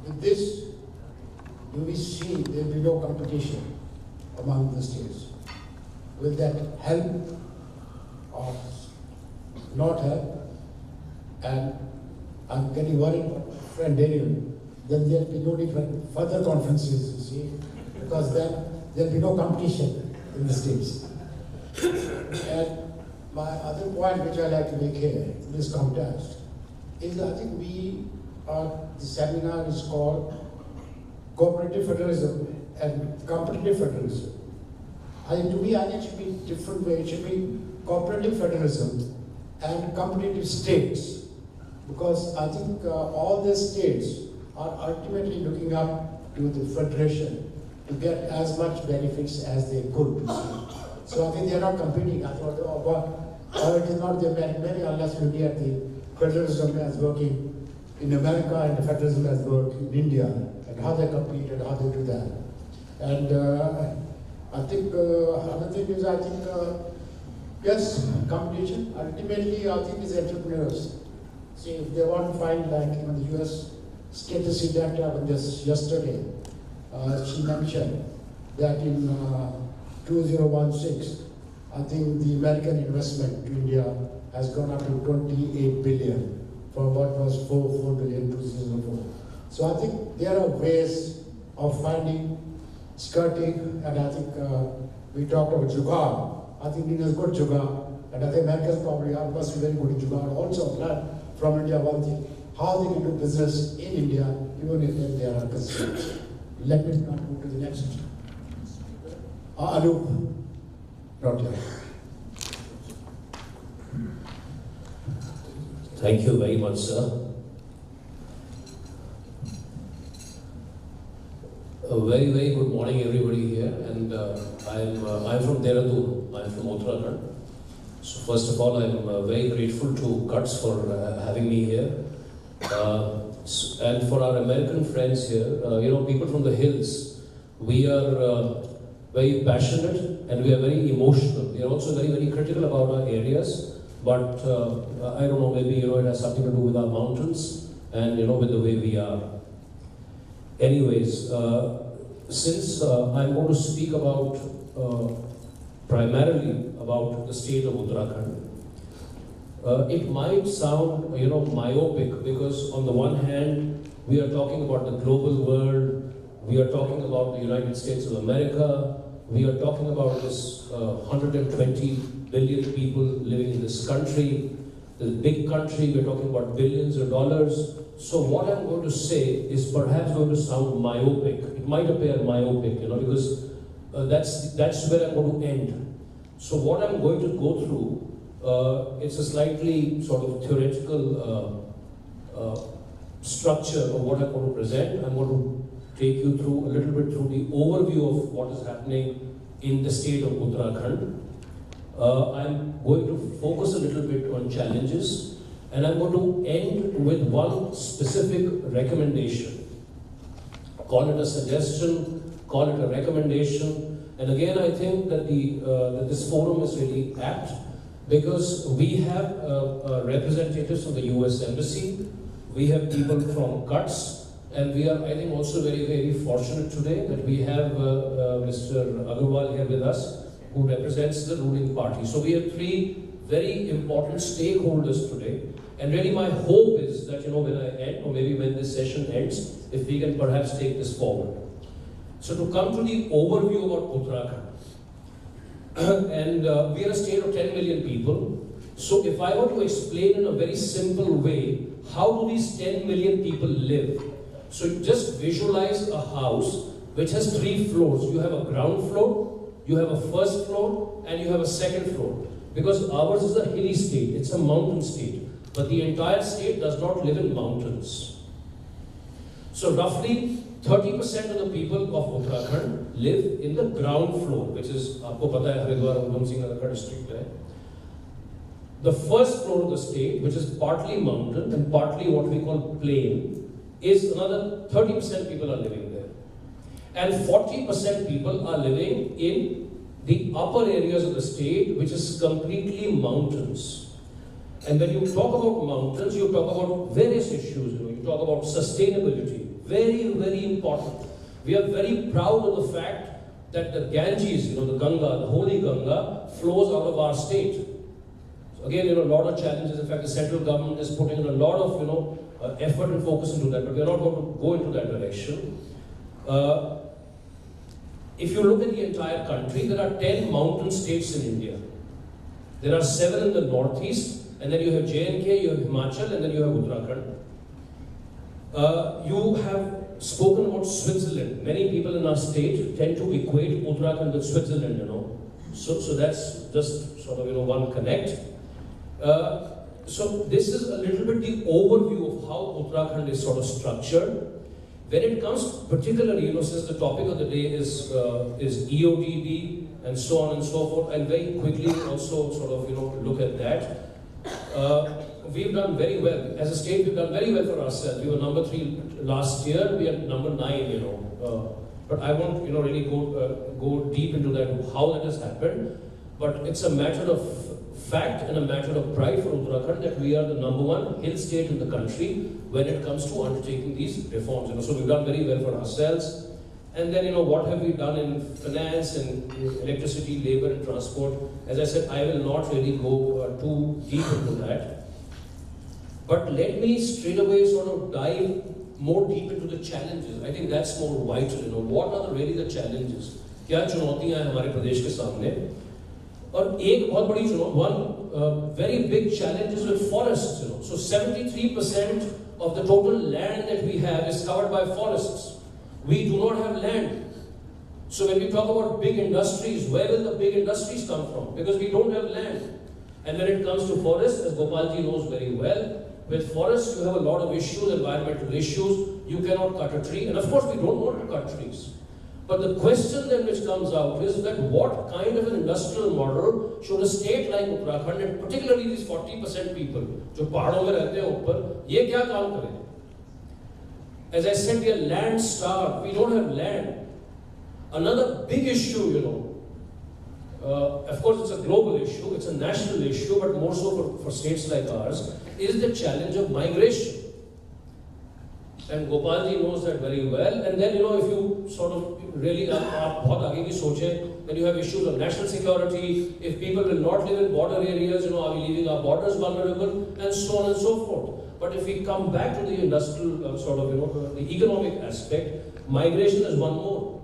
With this, do we see there will be no competition among the states? Will that help or not help? And I'm getting worried, friend Daniel, then there will be no need for further conferences, you see, because then there will be no competition in the states. And my other point which I like to make here in this context is I think the seminar is called Cooperative Federalism and Competitive Federalism. To me, I think it should be a different way. It should be Cooperative Federalism and Competitive States. Because I think all the states are ultimately looking up to the federation to get as much benefits as they could. So I think they are not competing. I thought, it is not the American, unless you look at the federalism as working in America and the federalism as working in India, and how they compete and how they do that. And I think another thing is, yes, competition. Ultimately, I think is entrepreneurs. See, if they want to find, like the US statistic that happened just yesterday, she mentioned that in 2016, I think the American investment to India has gone up to 28 billion from what was 4 billion in 2004. So I think there are ways of finding, skirting, and I think we talked about jugaad. I think India is good jugaad, and I think Americans probably must be very good in jugaad also. Learn from India one thing, how they can do business in India, even if they are constrained. Let me now move to the next. Anup, not here. Thank you very much, sir. A very, very good morning, everybody here. And I'm from Dehradun. I'm from Uttarakhand. So first of all, I'm very grateful to Guts for having me here. And for our American friends here, people from the hills, we are very passionate and we are very emotional. We are also very, very critical about our areas. But I don't know, maybe it has something to do with our mountains and with the way we are. Anyways, since I'm going to speak about primarily about the state of Uttarakhand, it might sound myopic, because on the one hand we are talking about the global world, we are talking about the United States of America, we are talking about this 120 billion people living in this country. This big country, we're talking about billions of dollars. So what I'm going to say is perhaps going to sound myopic. It might appear myopic, because that's where I'm going to end. So what I'm going to go through, it's a slightly sort of theoretical structure of what I'm going to present. I'm going to take you through a little bit through the overview of what is happening in the state of Uttarakhand. I'm going to focus a little bit on challenges, and I'm going to end with one specific recommendation. Call it a suggestion, call it a recommendation. And again, I think that that this forum is really apt because we have representatives from the US Embassy, we have people from CUTS, and we are, I think, also very, very fortunate today that we have Mr. Agarwal here with us, who represents the ruling party. So we have three very important stakeholders today. And really my hope is that, when I end, or maybe when this session ends, if we can perhaps take this forward. So to come to the overview about Uttarakhand, and we are a state of 10 million people. So if I were to explain in a very simple way, how do these 10 million people live? So just visualize a house which has 3 floors. You have a ground floor, you have a first floor, and you have a second floor. Because ours is a hilly state, it's a mountain state. But the entire state does not live in mountains. So roughly 30% of the people of Uttarakhand live in the ground floor, which is, aapko pata hai, Haridwar, Udham Singh Nagar district hai. The first floor of the state, which is partly mountain and partly what we call plain, is another 30% people are living there. And 40% people are living in the upper areas of the state, which is completely mountains. And when you talk about mountains, you talk about various issues. You talk about sustainability, very, very important. We are very proud of the fact that the Ganges, the Ganga, the holy Ganga, flows out of our state. So again, a lot of challenges. In fact, the central government is putting in a lot of, effort and focus into that, but we are not going to go into that direction. If you look at the entire country, there are 10 mountain states in India. There are 7 in the northeast, and then you have J&K, you have Himachal, and then you have Uttarakhand. You have spoken about Switzerland. Many people in our state tend to equate Uttarakhand with Switzerland, So that's just sort of, one connect. So this is a little bit the overview of how Uttarakhand is sort of structured. When it comes particularly, since the topic of the day is EoDB and so on and so forth, I'll very quickly also sort of, look at that. We've done very well. As a state, we've done very well for ourselves. We were number 3 last year, we are number 9, But I won't, really go deep into that, how that has happened. But it's a matter of fact and a matter of pride for Uttarakhand that we are the number 1 hill state in the country when it comes to undertaking these reforms. So we've done very well for ourselves. And then, what have we done in finance and electricity, labor and transport? As I said, I will not really go too deep into that. But let me straight away sort of dive more deep into the challenges. I think that's more vital, What are really the challenges? क्या चुनौतियां हैं हमारे प्रदेश के सामने? और एक बहुत बड़ी चुनौती, one very big challenge is with forests, So 73% of the total land that we have is covered by forests. We do not have land. So when we talk about big industries, where will the big industries come from? Because we don't have land. And when it comes to forests, as Gopalji knows very well, with forests you have a lot of issues, environmental issues. You cannot cut a tree. And of course we don't want to cut trees. But the question then which comes out is that what kind of an industrial model should a state like Uttarakhand, and particularly these 40% people, जो पहाड़ों में रहते हैं ऊपर, ये क्या काम करें? As I said, we are land starved. We don't have land. Another big issue, of course it's a global issue, it's a national issue, but more so for states like ours, is the challenge of migration. And Gopalji knows that very well. And then, if you sort of really, then you have issues of national security. If people will not live in border areas, are we leaving our borders vulnerable? And so on and so forth. But if we come back to the industrial the economic aspect, migration is one more.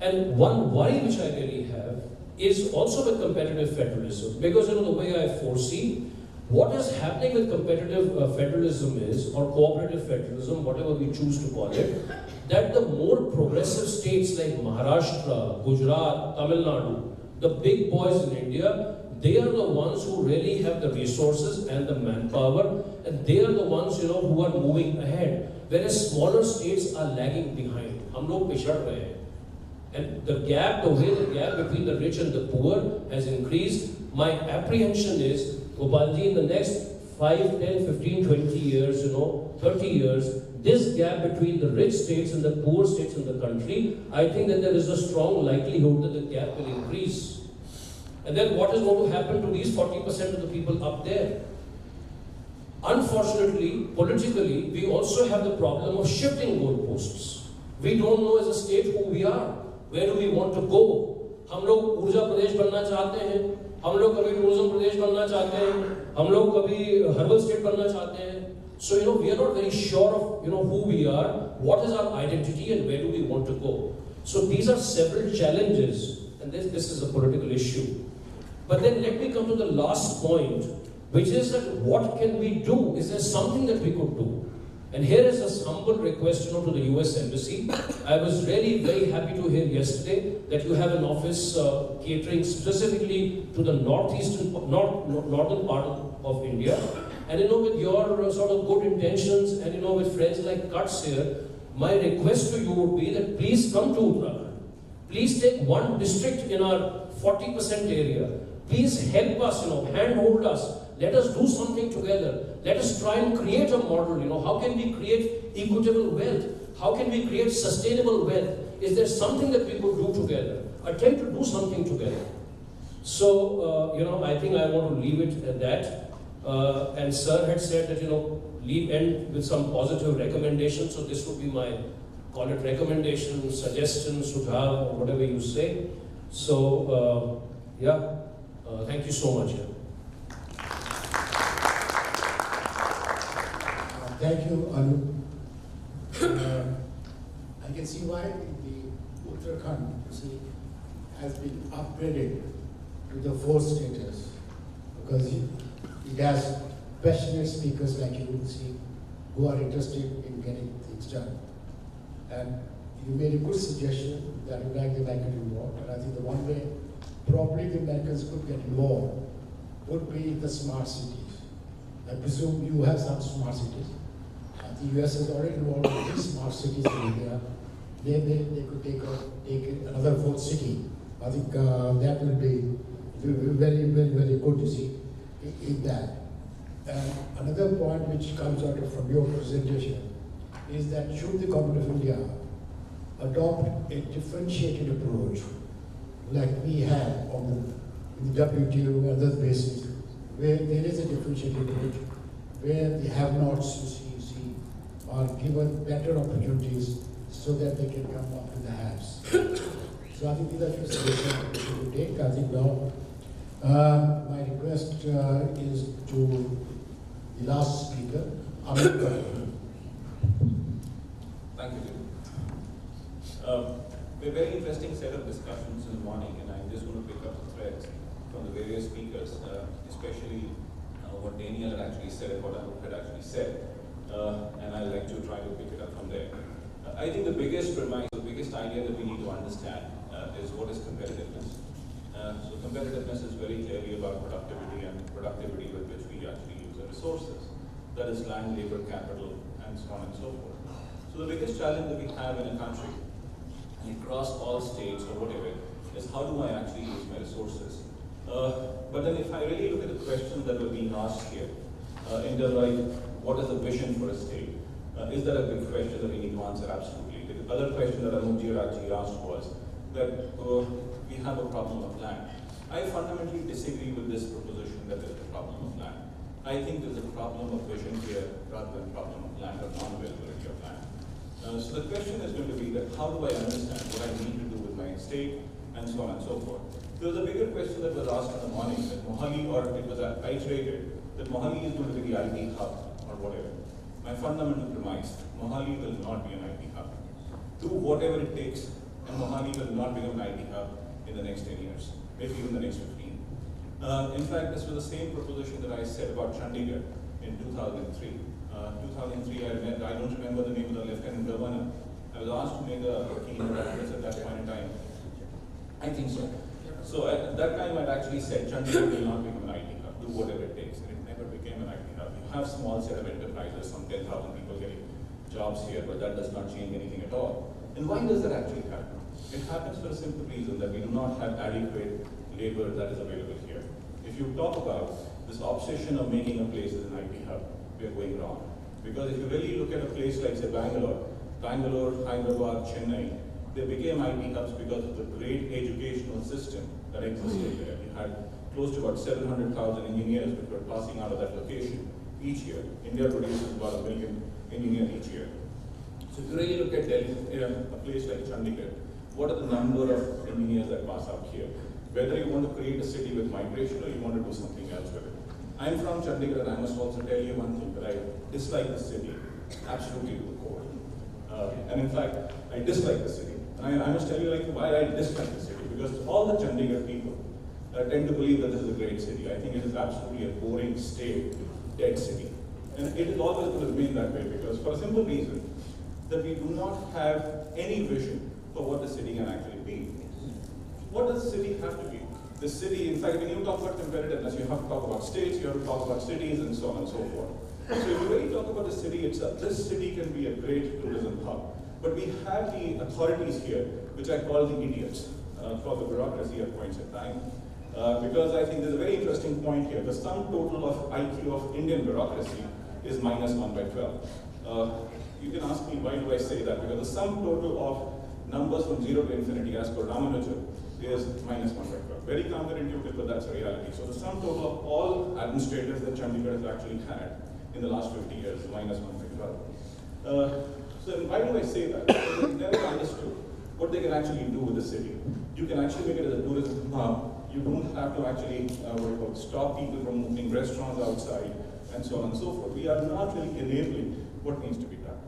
And one worry which I really have is also with competitive federalism, because the way I foresee what is happening with competitive federalism is, or cooperative federalism, whatever we choose to call it, that the more progressive states like Maharashtra, Gujarat, Tamil Nadu, the big boys in India, they are the ones who really have the resources and the manpower, and they are the ones who are moving ahead, whereas smaller states are lagging behind. हम लोग पिछड़ रहे हैं. And the gap between the rich and the poor has increased. My apprehension is, Gopalji, in the next 5, 10, 15, 20 years, 30 years, this gap between the rich states and the poor states in the country, I think that there is a strong likelihood that the gap will increase. And then what is going to happen to these 40% of the people up there? Unfortunately, politically, we also have the problem of shifting goalposts. We don't know as a state who we are. Where do we want to go? हम लोग ऊर्जा प्रदेश बनना चाहते हैं, हम लोग कभी tourism प्रदेश बनना चाहते हैं, हम लोग कभी हर्बल स्टेट बनना चाहते हैं. So we are not very sure of who we are, what is our identity, and where do we want to go. So these are several challenges, and this is a political issue. But then let me come to the last point, which is that what can we do? Is there something that we could do? And here is a humble request to the US Embassy. I was really very happy to hear yesterday that you have an office catering specifically to the northern part of India. And with your sort of good intentions and with friends like Cuts here, my request to you would be that please come to Uttarakhand. Please take one district in our 40% area. Please help us, handhold us. Let us do something together. Let us try and create a model. How can we create equitable wealth? How can we create sustainable wealth? Is there something that we could do together? Attempt to do something together. So, I think I want to leave it at that. And Sir had said that, end with some positive recommendations. So this would be my, call it recommendation, suggestion, sudhav, or whatever you say. So, thank you so much. Thank you, Anu. I can see why the Uttarakhand has been upgraded to the 4th status, because it has passionate speakers like you will see who are interested in getting things done. And you made a good suggestion that you like the American involved, and I think the one way probably the Americans could get involved would be the smart cities. I presume you have some smart cities. The US is already involved in these smart cities in India. Maybe they could take another 4th city. I think that will be very, very, very good to see in that. And another point which comes out from your presentation is that should the government of India adopt a differentiated approach like we have on the WTO and other bases, where there is a differentiated approach, where the have-nots, are given better opportunities so that they can come up to the haves. So I think these are two suggestions that we should take. I think now my request is to the last speaker, Amit. Thank you, Jim. A very interesting set of discussions in the morning, and I'm just going to pick up the threads from the various speakers, especially what Daniel had actually said and what Anup had actually said. And I'd like to try to pick it up from there. I think the biggest premise, the biggest idea that we need to understand is what is competitiveness. So competitiveness is very clearly about productivity and productivity with which we actually use our resources. That is land, labor, capital, and so on and so forth. So the biggest challenge that we have in a country, and across all states or whatever, is how do I actually use my resources? But then if I really look at the questions that were being asked here, in the right, what is the vision for a state? Is that a big question that we need to answer? Absolutely. The other question that Anup actually asked was that we have a problem of land. I fundamentally disagree with this proposition that there's a problem of land. I think there's a problem of vision here rather than problem of land or non-availability of land. So the question is going to be that how do I understand what I need to do with my state and so on and so forth. There was a bigger question that was asked in the morning that Mohali, or it was iterated, that Mohali is going to be the IT hub or whatever. My fundamental premise, Mohali will not be an IT hub. Do whatever it takes and Mohali will not become an IT hub in the next 10 years, maybe even the next 15. In fact, this was the same proposition that I said about Chandigarh in 2003. 2003, I don't remember the name of the Lieutenant Governor. I was asked to make a keynote address at that point in time. I think so. So at that time, I'd actually said Chandigarh will not become an IT hub, do whatever it takes. And it never became an IT hub. You have small set of enterprises, some 10,000 people getting jobs here, but that does not change anything at all. And why does that actually happen? It happens for a simple reason that we do not have adequate labor that is available here. If you talk about this obsession of making a place as an IT hub, we are going wrong. Because if you really look at a place like, say, Bangalore, Hyderabad, Chennai, they became IT hubs because of the great educational system that existed there. You had close to about 700,000 engineers which were passing out of that location each year. India produces about 1 million engineers each year. So if you really look at Delhi, a place like Chandigarh, what are the number of engineers that pass out here? Whether you want to create a city with migration or you want to do something else with it. I'm from Chandigarh and I must also tell you one thing, that I dislike the city, absolutely to the core. And in fact, I dislike the city. And I must tell you why I dislike the city, because all the Chandigarh people tend to believe that this is a great city. I think it is absolutely a boring, stale, dead city. And it is always going to remain that way, because for a simple reason, that we do not have any vision for what the city can actually be. What does the city have to be? The city, in fact, when you talk about competitiveness, you have to talk about states, you have to talk about cities, and so on and so forth. So if you really talk about the city itself, this city can be a great tourism hub. But we have the authorities here, which I call the idiots, for the bureaucracy at points in time. Because I think there's a very interesting point here. The sum total of IQ of Indian bureaucracy is -1/12. You can ask me why do I say that? Because the sum total of numbers from 0 to infinity, as per Ramanujan, is -1/12. Very counterintuitive, but that's a reality. So the sum total of all administrators that Chandigarh has actually had in the last 50 years is -1/12. So why do I say that? Because they've never understood what they can actually do with the city. You can actually make it as a tourism hub. You don't have to actually stop people from moving restaurants outside and so on and so forth. We are not really enabling what needs to be done.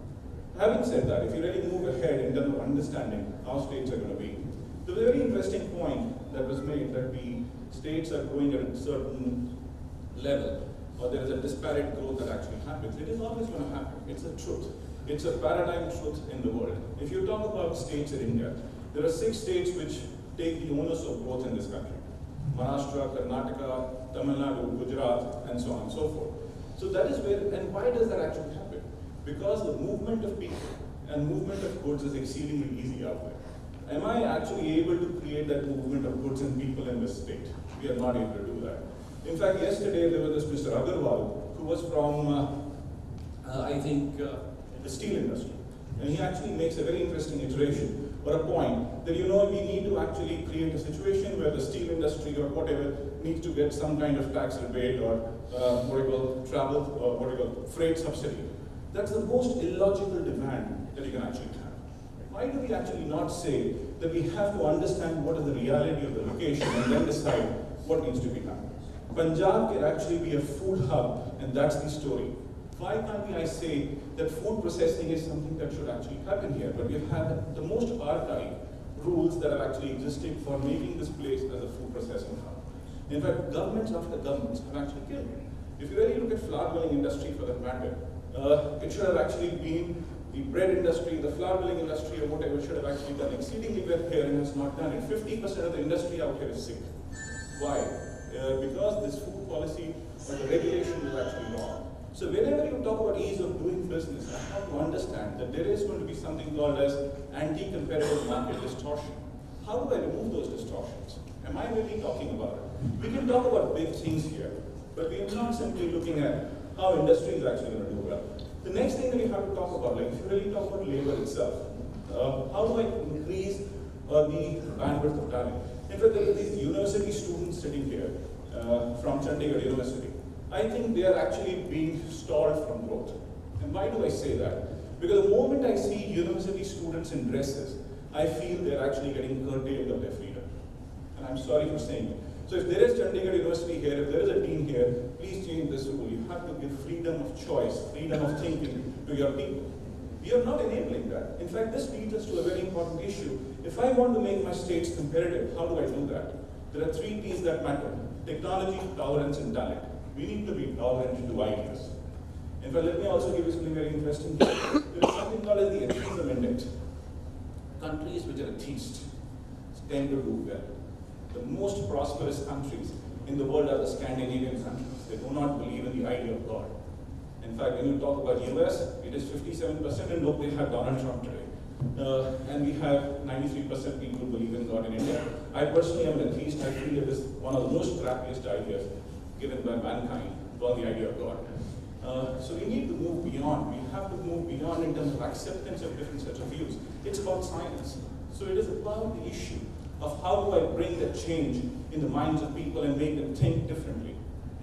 Having said that, if you really move ahead in terms of understanding how states are going to be, there was a very interesting point that was made that the states are growing at a certain level, or there is a disparate growth that actually happens. It is always going to happen. It's a truth. It's a paradigm truth in the world. If you talk about states in India, there are 6 states which take the onus of growth in this country. Maharashtra, Karnataka, Tamil Nadu, Gujarat, and so on and so forth. So that is where, and why does that actually happen? Because the movement of people and movement of goods is exceedingly easy out there. Am I actually able to create that movement of goods and people in this state? We are not able to do that. In fact, yesterday there was this Mr. Agarwal who was from, I think, the steel industry. And he actually makes a very interesting iteration or a point that, we need to actually create a situation where the steel industry or whatever needs to get some kind of tax rebate or freight subsidy. That's the most illogical demand that you can actually have. Why do we actually not say that we have to understand what is the reality of the location and then decide what needs to be done? Punjab can actually be a food hub, and that's the story. Why can't I say that food processing is something that should actually happen here? But we've had the most archaic rules that are actually existing for making this place as a food processing hub. In fact, governments after governments have actually killed it. If you really look at flour milling industry for that matter, it should have actually been the bread industry, the flour milling industry, or whatever should have actually done exceedingly well here and has not done it. 50% of the industry out here is sick. Why? Because this food policy or the regulation is actually wrong. So whenever you talk about ease of doing business, I have to understand that there is going to be something called as anti-competitive market distortion. How do I remove those distortions? Am I really talking about it? We can talk about big things here, but we are not simply looking at how industry is actually going to do well. The next thing that we have to talk about, if you really talk about labor itself, how do I increase the bandwidth of talent? In fact, there are these university students sitting here from Chandigarh University. I think they are actually being stalled from growth. And why do I say that? Because the moment I see university students in dresses, I feel they're actually getting curtailed of their freedom. And I'm sorry for saying it. So if there is Chandigarh University here, if there is a dean here, please change this rule. You have to give freedom of choice, freedom of thinking to your people. We are not enabling that. In fact, this leads us to a very important issue. If I want to make my states competitive, how do I do that? There are 3 T's that matter: technology, tolerance, and talent. We need to be tolerant to ideas. In fact, let me also give you something very interesting here. There is something called as the atheism index. Countries which are atheist tend to do well. The most prosperous countries in the world are the Scandinavian countries. They do not believe in the idea of God. In fact, when you talk about US, it is 57%, and look, they have Donald Trump today. And we have 93% people who believe in God in India. I personally am an atheist. I feel it is one of the most crappiest ideas given by mankind, called the idea of God. So we need to move beyond. We have to move beyond in terms of acceptance of different sets of views. It's about science. So it is about the issue of how do I bring that change in the minds of people and make them think differently.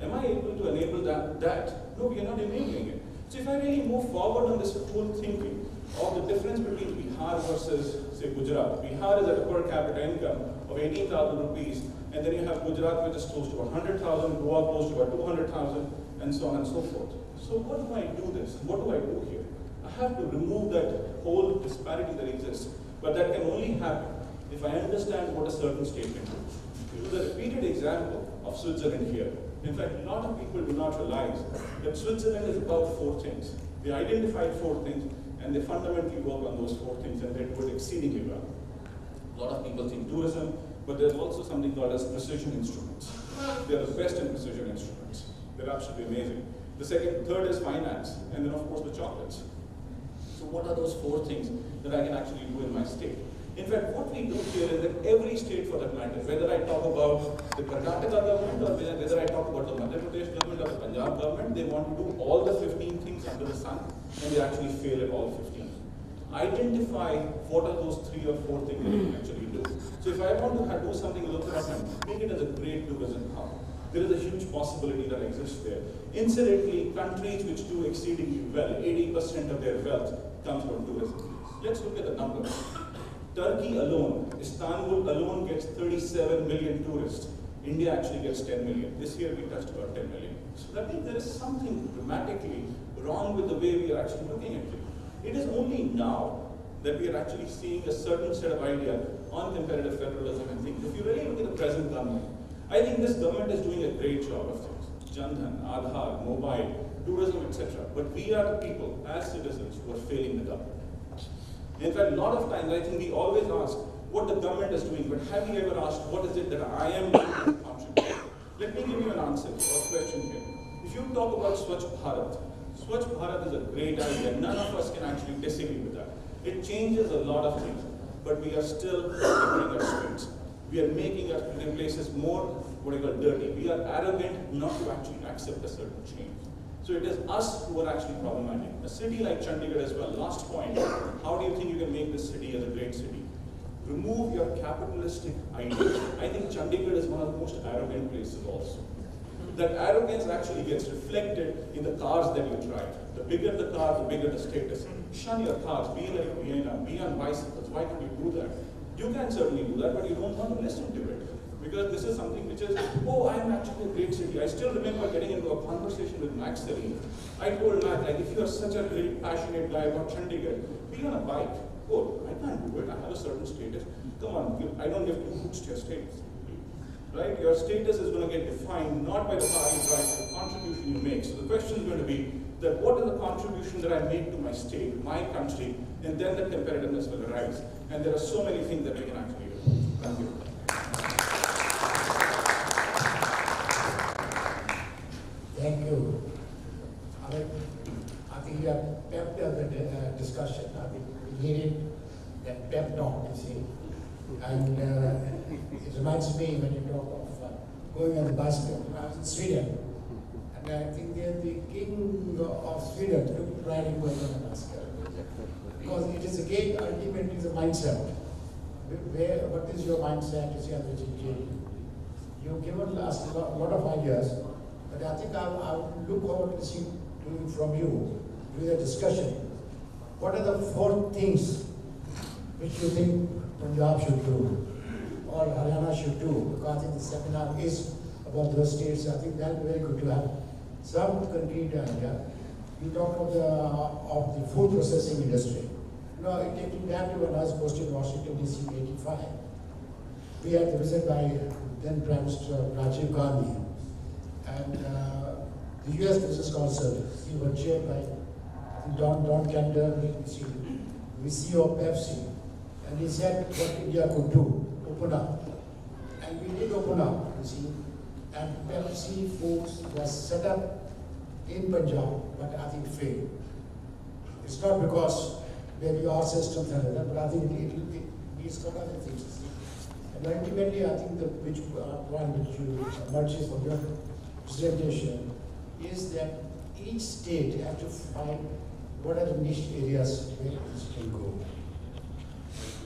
Am I able to enable that? No, we are not enabling it. So if I really move forward on this whole thinking of the difference between Bihar versus, say, Gujarat. Bihar is at a per capita income of 18,000 rupees, and then you have Gujarat, which is close to 100,000, Goa close to about 200,000, and so on and so forth. So what do I do this? What do I do here? I have to remove that whole disparity that exists, but that can only happen if I understand what a certain statement is. Use a repeated example of Switzerland here. In fact, a lot of people do not realize that Switzerland is about 4 things. They identified 4 things, and they fundamentally work on those 4 things, and they do it exceedingly well. A lot of people think tourism, but there's also something called as precision instruments. They're the best in precision instruments. They're absolutely amazing. The third is finance, and then of course the chocolates. So what are those 4 things that I can actually do in my state? In fact, what we do here is that every state for that matter, whether I talk about the Karnataka government or whether I talk about the Madhya Pradesh government or the Punjab government, they want to do all the 15 things under the sun, and they actually fail at all 15. Identify what are those 3 or 4 things that you can actually do. So if I want to do something in Uttarakhand, make it as a great tourism hub. There is a huge possibility that exists there. Incidentally, countries which do exceedingly well, 80% of their wealth comes from tourism. Let's look at the numbers. Turkey alone, Istanbul alone gets 37 million tourists. India actually gets 10 million. This year we touched about 10 million. So that means there is something dramatically wrong with the way we are actually looking at it. It is only now that we are actually seeing a certain set of idea on competitive federalism and things. If you really look at the present government, I think this government is doing a great job of things. Jan Dhan, Aadhaar, mobile, tourism, etc. But we are the people, as citizens, who are failing the government. In fact, a lot of times I think we always ask what the government is doing, but have you ever asked what is it that I am doing to contribute? Let me give you an answer or question here. If you talk about Swachh Bharat is a great idea. None of us can actually disagree with that. It changes a lot of things, but we are still making our streets. We are making our places more, what I call, dirty. We are arrogant not to actually accept a certain change. So it is us who are actually problematic. A city like Chandigarh as well, last point, how do you think you can make this city as a great city? Remove your capitalistic ideas. I think Chandigarh is one of the most arrogant places also. That arrogance actually gets reflected in the cars that you drive. The bigger the car, the bigger the status. Shun your cars, be like Vienna, be on bicycles. Why don't you do that? You can certainly do that, but you don't want to listen to it. Because this is something which is, oh, I'm actually a great city. I still remember getting into a conversation with Max Serene. I told Max, like, if you are such a great, passionate guy about Chandigarh, be on a bike. Oh, I can't do it. I have a certain status. Come on, I don't give 2 hoots to your status. Right? Your status is going to get defined not by the car you drive, but the contribution you make. So the question is going to be that what is the contribution that I make to my state, my country, and then the competitiveness will arise. And there are so many things that we can actually do. Thank you. Thank you. I think you have pepped up the discussion. I think we needed that pep talk, you see. And it reminds me when you talk of going on the bicycle. I was in Sweden, and I think they're the king of Sweden took pride in going on a bicycle. Because it is again, ultimately, the mindset. What is your mindset? Is your attitude? You've given us a lot of ideas. But I think I'll look forward to listening from you, with a discussion. What are the 4 things which you think Punjab should do, or Haryana should do? Because I think the seminar is about those states. I think that will be very good to have some concrete idea. you talk of the food processing industry. You know, taking back to when I was posted in Washington DC in '85, we had the visit by then Prime Minister Rajiv Gandhi, and the US Business Council, we were chaired by Don Kender, the CEO of Pepsi, and he said what India could do, open up. And we did open up, you see, and Pepsi Foods was set up in Punjab, but I think failed. It's not because maybe our systems are better, but I think it needs got other things. And ultimately, I think the point which you emerges from your presentation is that each state has to find what are the niche areas where it can go.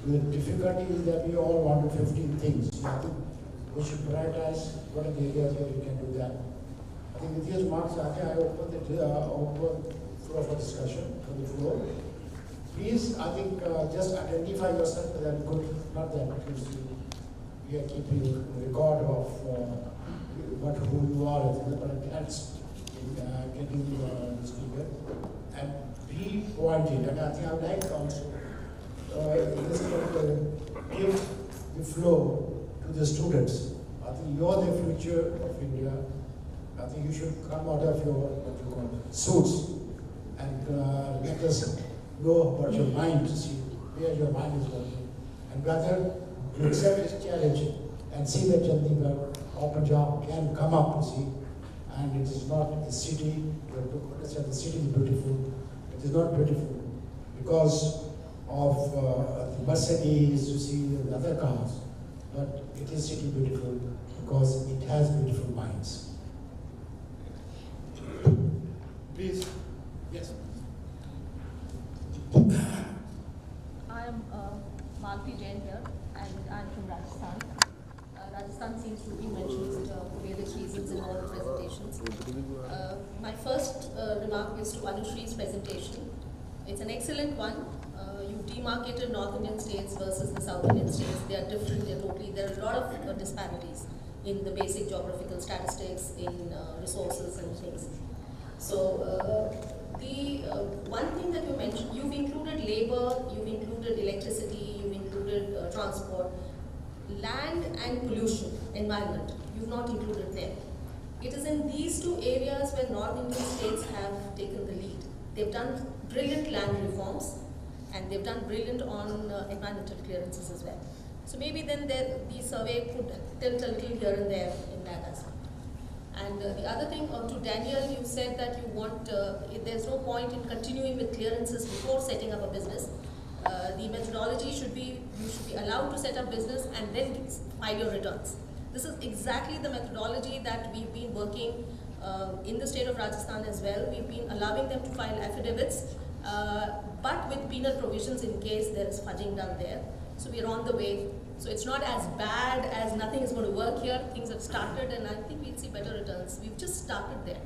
The difficulty is that we all want to 15 things. So I think we should prioritize what are the areas where we can do that. I think with these remarks, I open the floor for discussion from the floor. Please, I think, just identify yourself as a good, not that we are keeping a record of who you are, but that's getting the speaker. And be pointed, and I think I would like also give the floor to the students. I think you're the future of India. I think you should come out of your what you call suits and let us know about your mind to see where your mind is working. And rather you accept this challenge and see that Chandigarh or Punjab can come up, you see. And it is not a city, the city is beautiful. It is not beautiful because of the Mercedes, you see, the other cars. But it is city beautiful because it has beautiful minds. Please. Yes. I am Malti Jain here, and I'm from Rajasthan. Rajasthan seems to be mentioned for various reasons in all the presentations. My first remark is to Anushri's presentation. It's an excellent one. You've demarcated North Indian states versus the South Indian states. They are different, there are a lot of disparities in the basic geographical statistics, in resources and things. So the one thing that you mentioned, you've included labor, you've included electricity, you've included transport, land and pollution, environment, you've not included them. It is in these two areas where North Indian states have taken the lead. They've done brilliant land reforms and they've done brilliant on environmental clearances as well. So maybe then the survey could tilt a little here and there in that aspect. And the other thing, to Daniel, you said that you want, there's no point in continuing with clearances before setting up a business. The methodology should be, you should be allowed to set up business and then file your returns. This is exactly the methodology that we've been working in the state of Rajasthan as well. We've been allowing them to file affidavits, but with penal provisions in case there is fudging done there. So we're on the way. So it's not as bad as nothing is going to work here. Things have started and I think we'll see better returns. We've just started there.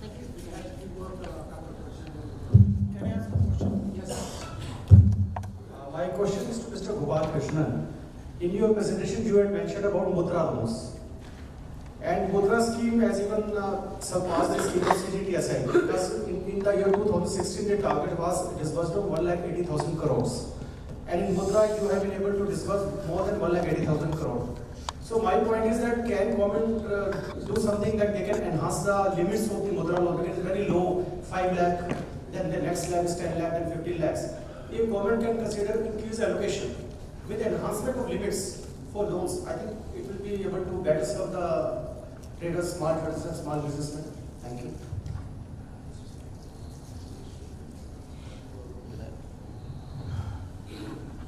Thank you. Can I ask a question? Yes. My question is to Mr. Gopal Krishnan. In your presentation, you had mentioned about Mudra loans. And Mudra scheme has even surpassed the scheme of CGTSI because in the year 2016, the target was disbursed of 1,80,000 crores. And in Mudra, you have been able to disburse more than 1,80,000 crores. So my point is that can government do something that they can enhance the limits of the Mudra loan, because it's very low, 5 lakh, then the next lakh is 10 lakh, then 15 lakhs. If government can consider increased allocation with enhancement of limits for loans, I think it will be able to better serve the traders, small traders and small businessmen. Thank you.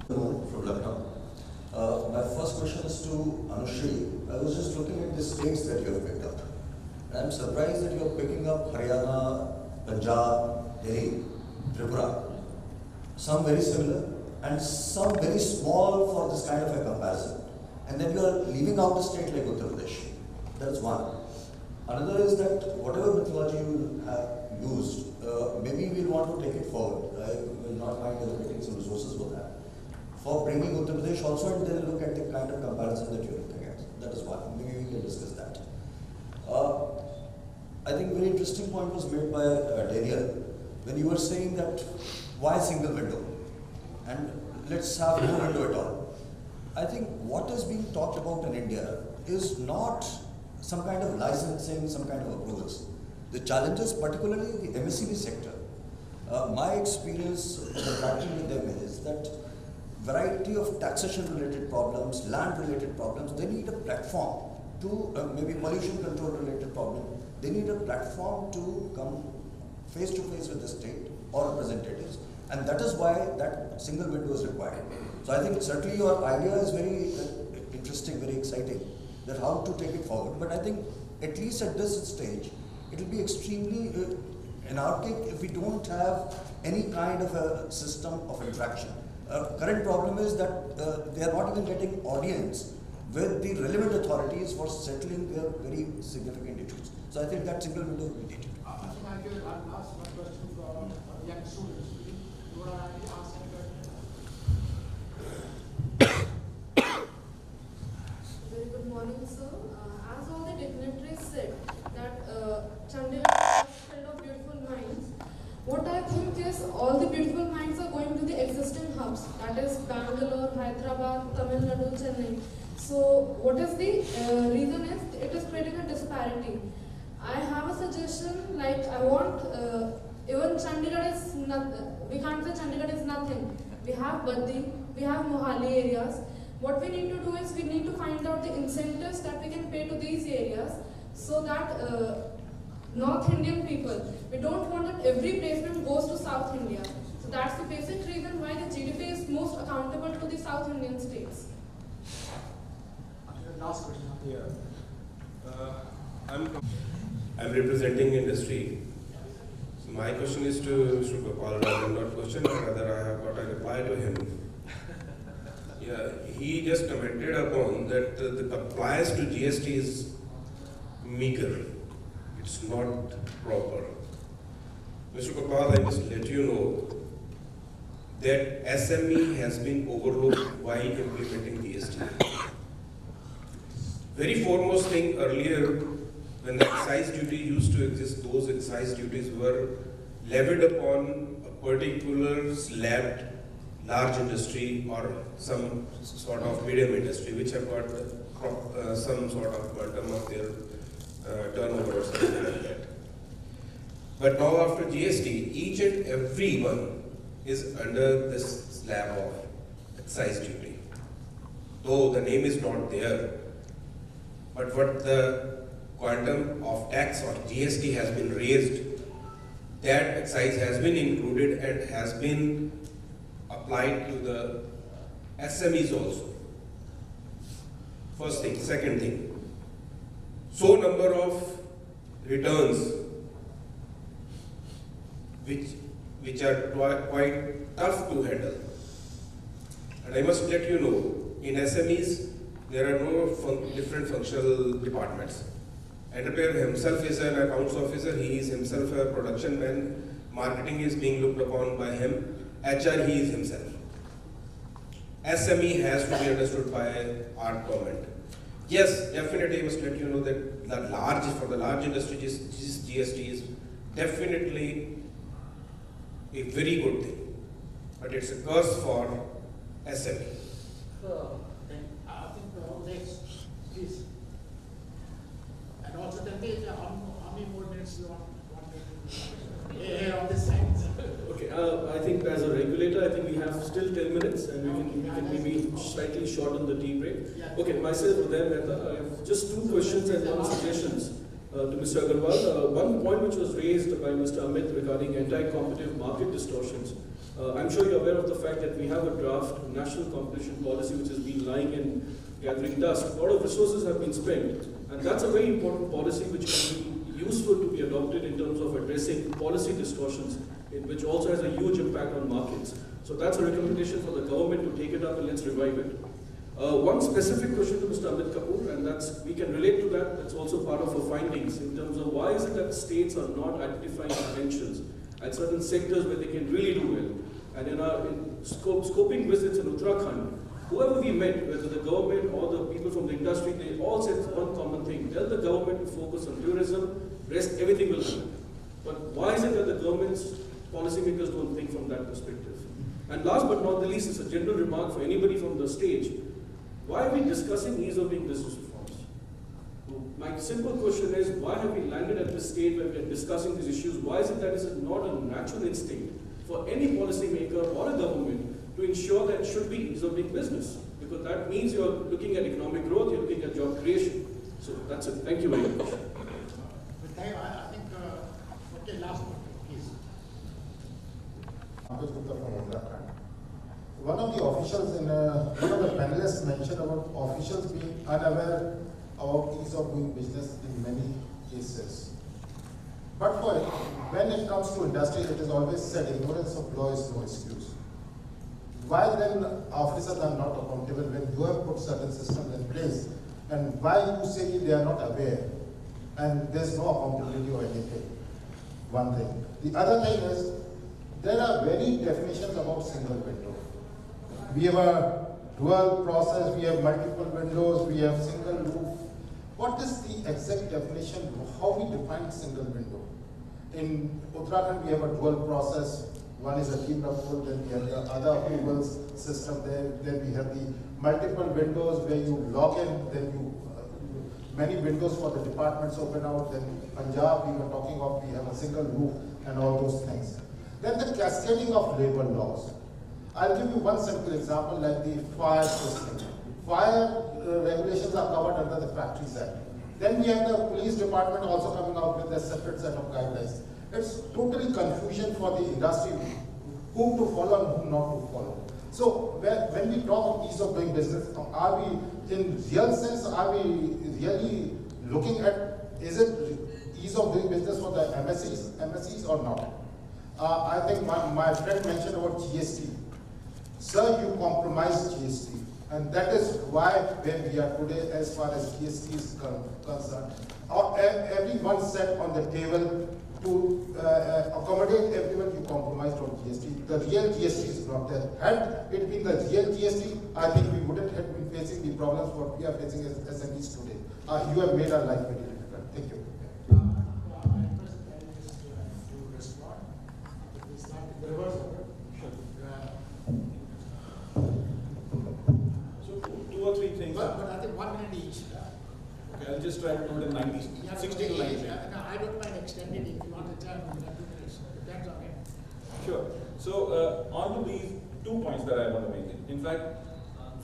From Lucknow. My first question is to Anushri. I was just looking at the states that you have picked up. I'm surprised that you are picking up Haryana, Punjab, Delhi, Tripura. Some very similar and some very small for this kind of a comparison. And then you are leaving out a state like Uttar Pradesh. That's one. Another is that whatever methodology you have used, maybe we'll want to take it forward. I will not mind allocating some resources for that. For bringing Uttar Pradesh also, and then look at the kind of comparison that you're looking at. That is one. Maybe we can discuss that. I think very interesting point was made by Daniel when you were saying that why single window and let's have no window at all. I think what is being talked about in India is not some kind of licensing, some kind of approvals. The challenges, particularly the MSCB sector, my experience interacting with them is that variety of taxation related problems, land related problems, they need a platform to maybe pollution control related problem. They need a platform to come face to face with the state or representatives, and that is why that single window is required. So I think certainly your idea is very interesting, very exciting, that how to take it forward. But I think at least at this stage, it will be extremely anarchic if we don't have any kind of a system of interaction. Current problem is that they are not even getting audience with the relevant authorities for settling their very significant issues. So I think that single window will be needed. I think I'll ask one question for young students. You want to ask any question? Very good morning, sir. As all the dignitaries said that Chandigarh is filled of beautiful minds, what I think is all the beautiful minds are going to the existing hubs, that is Bangalore, Hyderabad, Tamil Nadu, Chennai. So what is the reason is it is creating a disparity. I have a suggestion, like I want, even Chandigarh is not, we can't say Chandigarh is nothing. We have Baddi, we have Mohali areas. What we need to do is we need to find out the incentives that we can pay to these areas so that North Indian people, we don't want that every placement goes to South India. So that's the basic reason why the GDP is most accountable to the South Indian states. Last question. Yeah. I'm representing industry. So my question is to Mr. Gopal, rather not question, but rather I have got a reply to him. Yeah, he just commented upon that the compliance to GST is meager. It's not proper. Mr. Gopal, I must let you know that SME has been overlooked while implementing GST. Very foremost thing earlier, when the excise duty used to exist, those excise duties were levied upon a particular slabbed large industry or some sort of medium industry which have got some sort of quantum of their turnover or something like that. But now after GST, each and every one is under this slab of excise duty. Though the name is not there, but what the quantum of tax or GST has been raised, that excise has been included and has been applied to the SMEs also. First thing. Second thing, so number of returns which are quite tough to handle. And I must let you know, in SMEs, there are no different functional departments. Entrepreneur himself is an accounts officer, he is himself a production man, marketing is being looked upon by him, HR he is himself. SME has to be understood by our government. Yes, definitely I must let you know that for the large industry, GST is definitely a very good thing, but it's a curse for SME. I think next, please. And also tell me how many more minutes you want here on this side. Okay, I think as a regulator, I think we have still 10 minutes and we can maybe slightly shorten the tea break. Okay, myself, Uday Mehta, I have just two questions and one suggestions to Mr. Agarwal. One point which was raised by Mr. Amit regarding anti-competitive market distortions. I'm sure you're aware of the fact that we have a draft national competition policy which has been lying and gathering dust. A lot of resources have been spent, and that's a very important policy which can be useful to be adopted in terms of addressing policy distortions, which also has a huge impact on markets. So that's a recommendation for the government to take it up and let's revive it. One specific question to Mr. Amit Kapoor, and we can relate to that, that's also part of our findings in terms of why is it that states are not identifying potentials at certain sectors where they can really do well. And in our scoping visits in Uttarakhand, whoever we met, whether the government or the people from the industry, they all said one common thing: tell the government to focus on tourism, rest everything will happen. But why is it that the government's policymakers don't think from that perspective? And last but not the least, it's a general remark for anybody from the stage. Why are we discussing ease of doing business reforms? My simple question is, why have we landed at this stage where we are discussing these issues? Why is it that it's not a natural instinct for any policymaker or a government to ensure that it should be ease of doing business? Because that means you're looking at economic growth, you're looking at job creation. So that's it. Thank you very much. I think, okay, last one, please. One of the officials one of the panelists mentioned about officials being unaware about ease of doing business in many cases. But when it comes to industry, it is always said ignorance of law is no excuse. Why then officers are not accountable when you have put certain systems in place? And why you say they are not aware and there's no accountability or anything? One thing. The other thing is, there are very definitions about single window. We have a dual process, we have multiple windows, we have single roof. What is the exact definition of how we define single window? In Uttarakhand, we have a dual process. One is a team approval, then we have the other approvals system there. Then we have the multiple windows where you log in, then many windows for the departments open out. Then Punjab, we were talking of, we have a single roof and all those things. Then the cascading of labor laws. I'll give you one simple example, like the fire system. Fire regulations are covered under the Factories Act. Then we have the police department also coming out with a separate set of guidelines. It's totally confusion for the industry, whom to follow and whom not to follow. So when we talk of ease of doing business, are we, in real sense, are we really looking at, is it ease of doing business for the MSEs or not? I think my friend mentioned about GST. Sir, you compromised GST. And that is why where we are today as far as GST is concerned. Everyone sat on the table to accommodate everyone, you compromised on GST. The real GST is not there. Had it been the real GST, I think we wouldn't have been facing the problems what we are facing as SMEs today. You have made our life very difficult. Thank you. Two or three things. But I think 1 minute each. Okay, I'll just try to do it in 90, 60 to 90. I don't mind extending it if you want to tell me 2 minutes. Depends on it. Sure. So on to these 2 points that I want to make. In fact,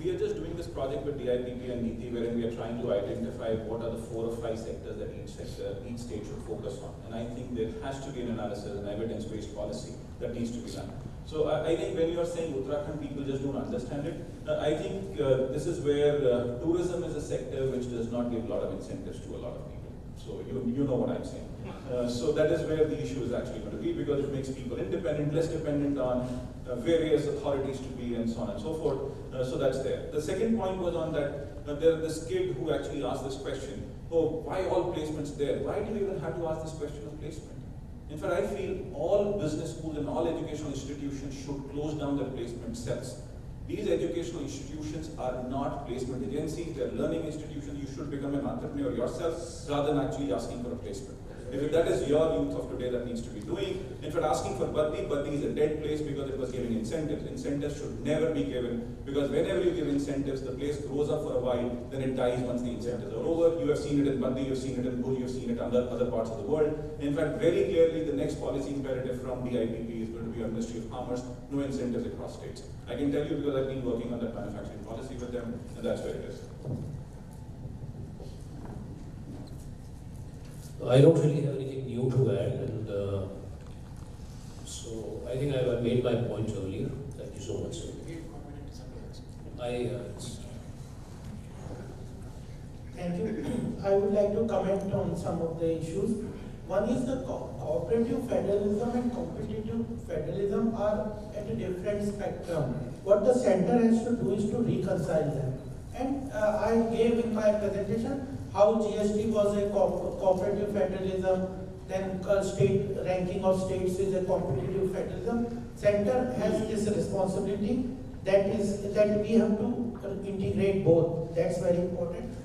we are just doing this project with DIPP and NITI, wherein we are trying to identify what are the 4 or 5 sectors that each state should focus on. And I think there has to be an analysis, an evidence-based policy that needs to be done. So I think when you are saying Uttarakhand, people just don't understand it. I think this is where tourism is a sector which does not give a lot of incentives to a lot of people. So you know what I'm saying. So that is where the issue is actually going to be, because it makes people independent, less dependent on various authorities to be, and so on and so forth. So that's there. The second point was on that there is this kid who actually asked this question, oh, why all placements there? Why do you even have to ask this question of placement? In fact, I feel all business schools and all educational institutions should close down their placement cells. These educational institutions are not placement agencies, they're learning institutions. You should become an entrepreneur yourself rather than actually asking for a placement. If that is your youth of today that needs to be doing. In fact, asking for Bhatti is a dead place because it was giving incentives. Incentives should never be given, because whenever you give incentives, the place grows up for a while, then it dies once the incentives are over. You have seen it in Bhatti, you've seen it in Bhuj, you've seen it in other parts of the world. In fact, very clearly, the next policy imperative from DIPP is going to be on Ministry of Commerce, no incentives across states. I can tell you because I've been working on that manufacturing policy with them, and that's where it is. I don't really have anything new to add, and so I think I made my point earlier. Thank you so much, sir. Thank you. I would like to comment on some of the issues. One is the cooperative federalism and competitive federalism are at a different spectrum. What the center has to do is to reconcile them. And I gave in my presentation how GST was a cooperative federalism, then state ranking of states is a competitive federalism. Center has this responsibility that we have to integrate both. That's very important.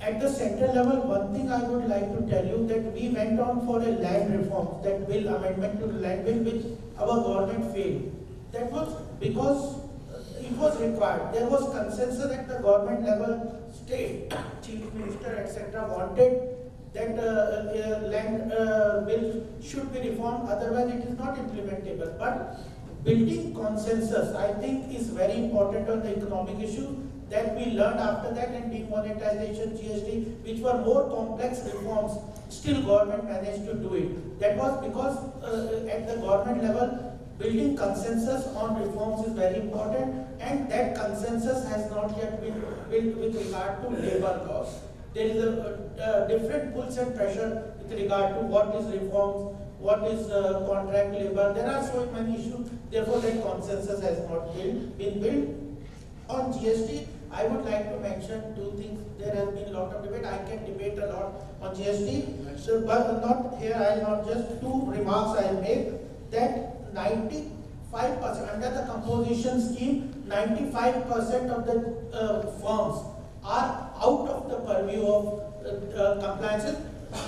At the central level, one thing I would like to tell you that we went on for a land reform, that bill amendment to the land bill, which our government failed. That was because it was required. There was consensus at the government level, state, chief minister, etc. wanted that land bill should be reformed, otherwise it is not implementable. But building consensus, I think, is very important on the economic issue that we learned after that, and demonetization, GST, which were more complex reforms, still government managed to do it. That was because at the government level, building consensus on reforms is very important, and that consensus has not yet been built with regard to labor laws. There is a different pulls and pressure with regard to what is reforms, what is contract labor. There are so many issues, therefore that consensus has not been built. On GST, I would like to mention two things. There has been a lot of debate. I can debate a lot on GST, so, but not here. I will not, just two remarks I will make, that 95% under the composition scheme, 95% of the firms are out of the purview of compliances.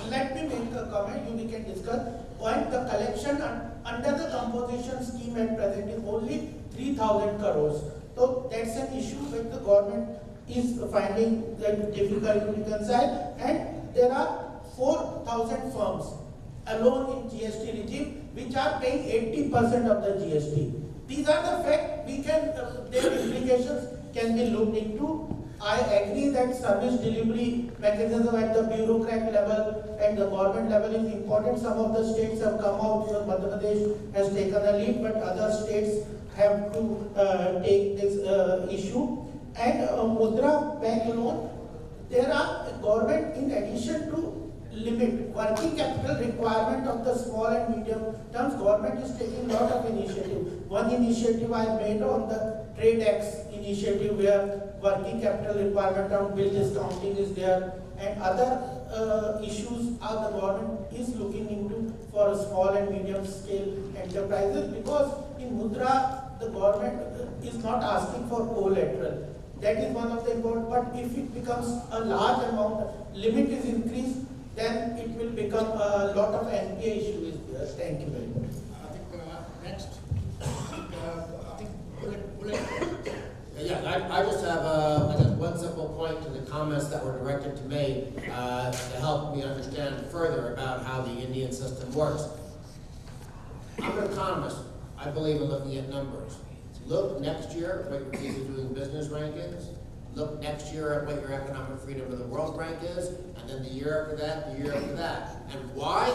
Let me make a comment, we can discuss. Point, the collection under the composition scheme at present is only 3,000 crores. So that's an issue which the government is finding that difficult to reconcile, and there are 4,000 firms alone in GST regime which are paying 80% of the GST. These are the facts. We can, their implications can be looked into. I agree that service delivery mechanism at the bureaucrat level and the government level is important. Some of the states have come out, Madhya Pradesh has taken a lead, but other states have to take this issue. And Mudra bank loan, there are government, in addition to limit working capital requirement of the small and medium terms, government is taking a lot of initiative. One initiative I made on the Trade X initiative, where working capital requirement on bill discounting is there, and other issues are the government is looking into for small and medium scale enterprises, because in Mudra the government is not asking for collateral. That is one of the important, but if it becomes a large amount, limit is increased, then it will become a lot of NPA issues there. Thank you very much. I think next, I think bullet. Yeah, I just have just one simple point to the comments that were directed to me to help me understand further about how the Indian system works. I'm an economist. I believe in looking at numbers. Look next year at what your ease of doing business rank is. Look next year at what your economic freedom of the world rank is, and then the year after that, the year after that. And why?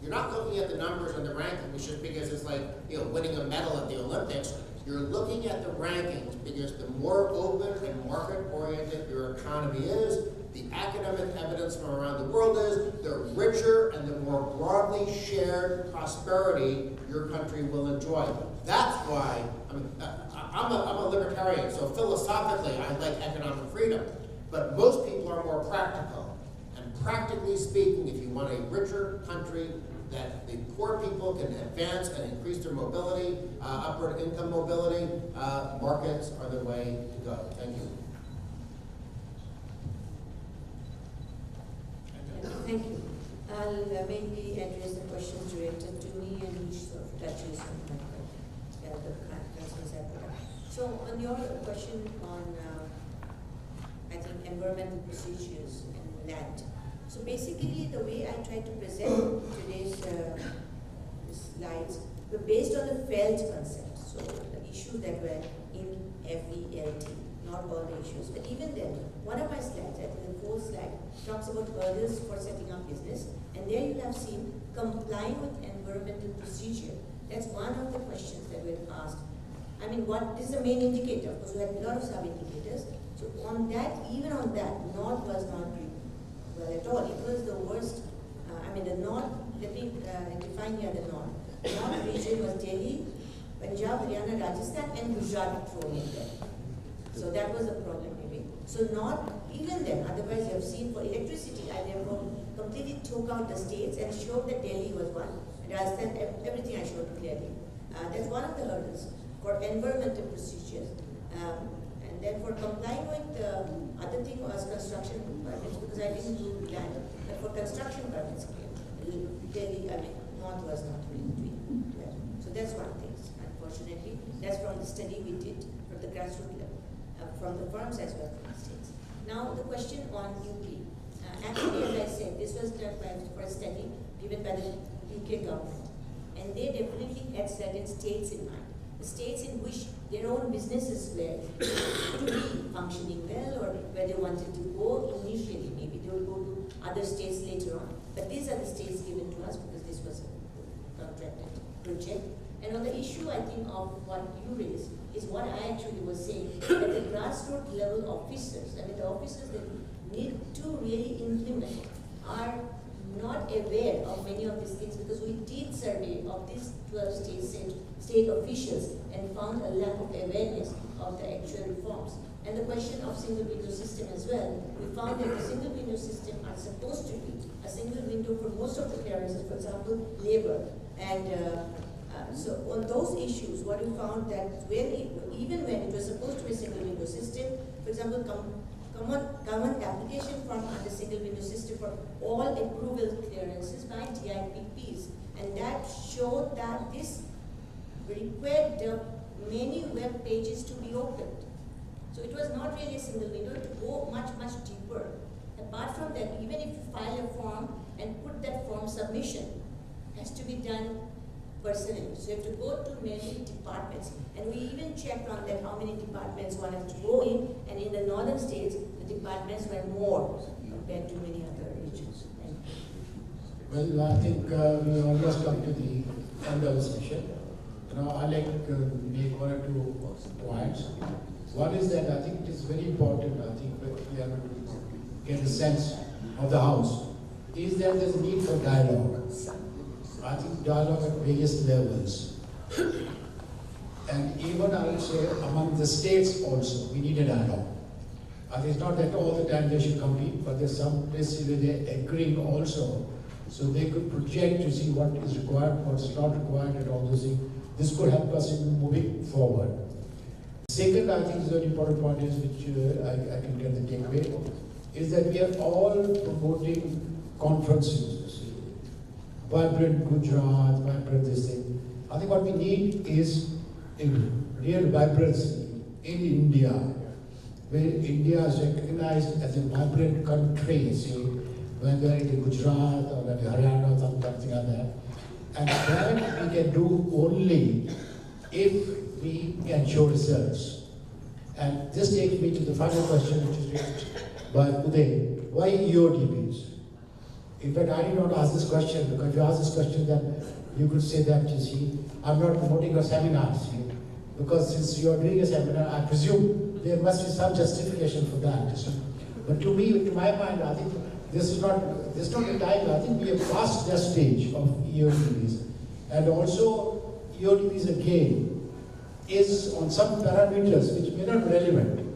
You're not looking at the numbers and the rankings just because it's like, winning a medal at the Olympics. You're looking at the rankings because the more open and market-oriented your economy is, the academic evidence from around the world is, the richer and the more broadly shared prosperity your country will enjoy. That's why, I'm a libertarian, so philosophically I like economic freedom, but most people are more practical. And practically speaking, if you want a richer country, that the poor people can advance and increase their mobility, upward income mobility, markets are the way to go. Thank you. Thank you. I'll mainly address the questions directed to me, and which sort of touches on the concerns I put up. So on your question on, I think, environmental procedures and land. So basically, the way I try to present today's slides were based on the felt concept. So the issues that were in every LT, not all the issues. But even then, one of my slides, I think the fourth slide, talks about hurdles for setting up business. And there you have seen complying with environmental procedure. That's one of the questions that were asked. I mean, this is the main indicator. Of course, we had a lot of sub-indicators. So on that, even on that, North was not well at all. It was the worst. The North, let me define here the North. The North region was Delhi, Punjab, Haryana, Rajasthan, and Gujarat thrown in there. So that was a problem maybe. So not even then, otherwise you have seen for electricity, I therefore completely took out the states and showed that Delhi was one. Rajasthan, everything I showed clearly. That's one of the hurdles for environmental procedures. And And then for complying with the other thing was construction permits, because I didn't do that, but for construction permits, Delhi, North was not really doing that. So that's one thing, unfortunately. That's from the study we did from the grassroots level, from the firms as well from the states. Now the question on UP. Actually, as I said, this was done for a study given by the UK government. And they definitely had certain states in mind. The states in which their own businesses were to be functioning well, or where they wanted to go initially. Maybe they will go to other states later on. But these are the states given to us because this was a contracted project. And on the issue, I think, of what you raised, is what I actually was saying, that the grassroots level officers, the officers that need to really implement are not aware of many of these things, because we did survey of these 12 state officials and found a lack of awareness of the actual reforms. And the question of single window system as well, we found that the single window system are supposed to be a single window for most of the clearances, for example, labor. And so on those issues, what we found that even when it was supposed to be a single window system, for example, common application form under single window system for all approval clearances by DIPPs, and that showed that this required many web pages to be opened. So it was not really a single window to go much deeper. Apart from that, even if you file a form and put that form submission, has to be done personally. So you have to go to many departments. And we even checked on that, how many departments one has to go in, and in the northern states, the departments were more compared to many other regions. Well, I think we almost come to the end of the session. I like to make one or two points. One is that I think it is very important, I think, that we have to get a sense of the House, is that there's a need for dialogue. I think dialogue at various levels. And even I would say among the states also, we need a dialogue. I think it's not that all the time they should compete, but there's some places where they're agreeing also, so they could project to see what is required, what's not required, and all those things. This could help us in moving forward. Second, I think is a very important point is, which I can get the takeaway, is that we are all promoting conferences. Vibrant Gujarat, vibrant this thing. I think what we need is a real vibrancy in India, where India is recognized as a vibrant country, say, whether it is Gujarat or Haryana or something like that. And that we can do only if we can show results. And this takes me to the final question, which is raised by Uday. Why EoDBs? In fact, I did not ask this question, because if you ask this question, then you could say that, you see, I'm not promoting your seminars, because since you are doing a seminar, I presume there must be some justification for that. But to me, to my mind, I think this is not the time. I think we have passed that stage of EoDBs. And also, EoDBs again is on some parameters which may not be relevant.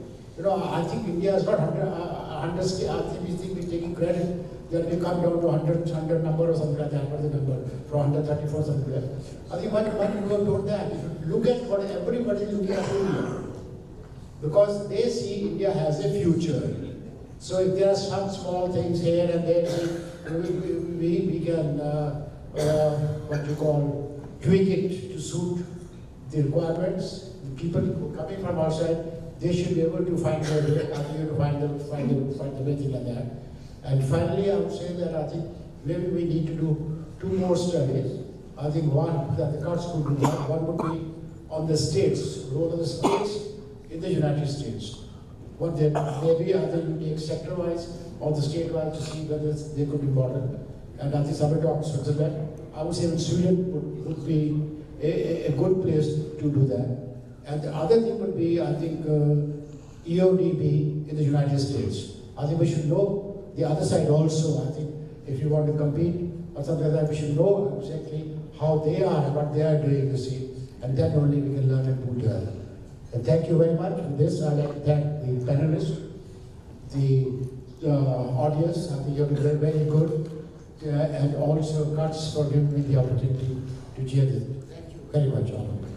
I think India is not understand. I think we think we're taking credit that we come down to 100 number or something like that, what is the number, from 134 something like that. I think one can go toward that. Look at what everybody is looking at India. Because they see India has a future. So if there are some small things here and there, we can, what you call, tweak it to suit the requirements. The people coming from outside, they should be able to find their way, I think you have to find the way, thing like that. And finally, I would say that I think maybe we need to do 2 more studies. I think one that the courts could do, one would be on the states, role of the states in the United States. What they maybe either you take sector-wise or the state-wise to see whether they could be modeled. And I think somebody talked Switzerland. I would say in Sweden would be a good place to do that. And the other thing would be, I think, EoDB in the United States. I think we should know the other side also. I think if you want to compete or something like that, we should know exactly how they are and what they are doing, you see. And then only we can learn and do together. And thank you very much for this. I'd like to thank the panelists, the audience. I think you've been very, very good. And also Kurtz for giving me the opportunity to chair this. Thank you very much, all of you.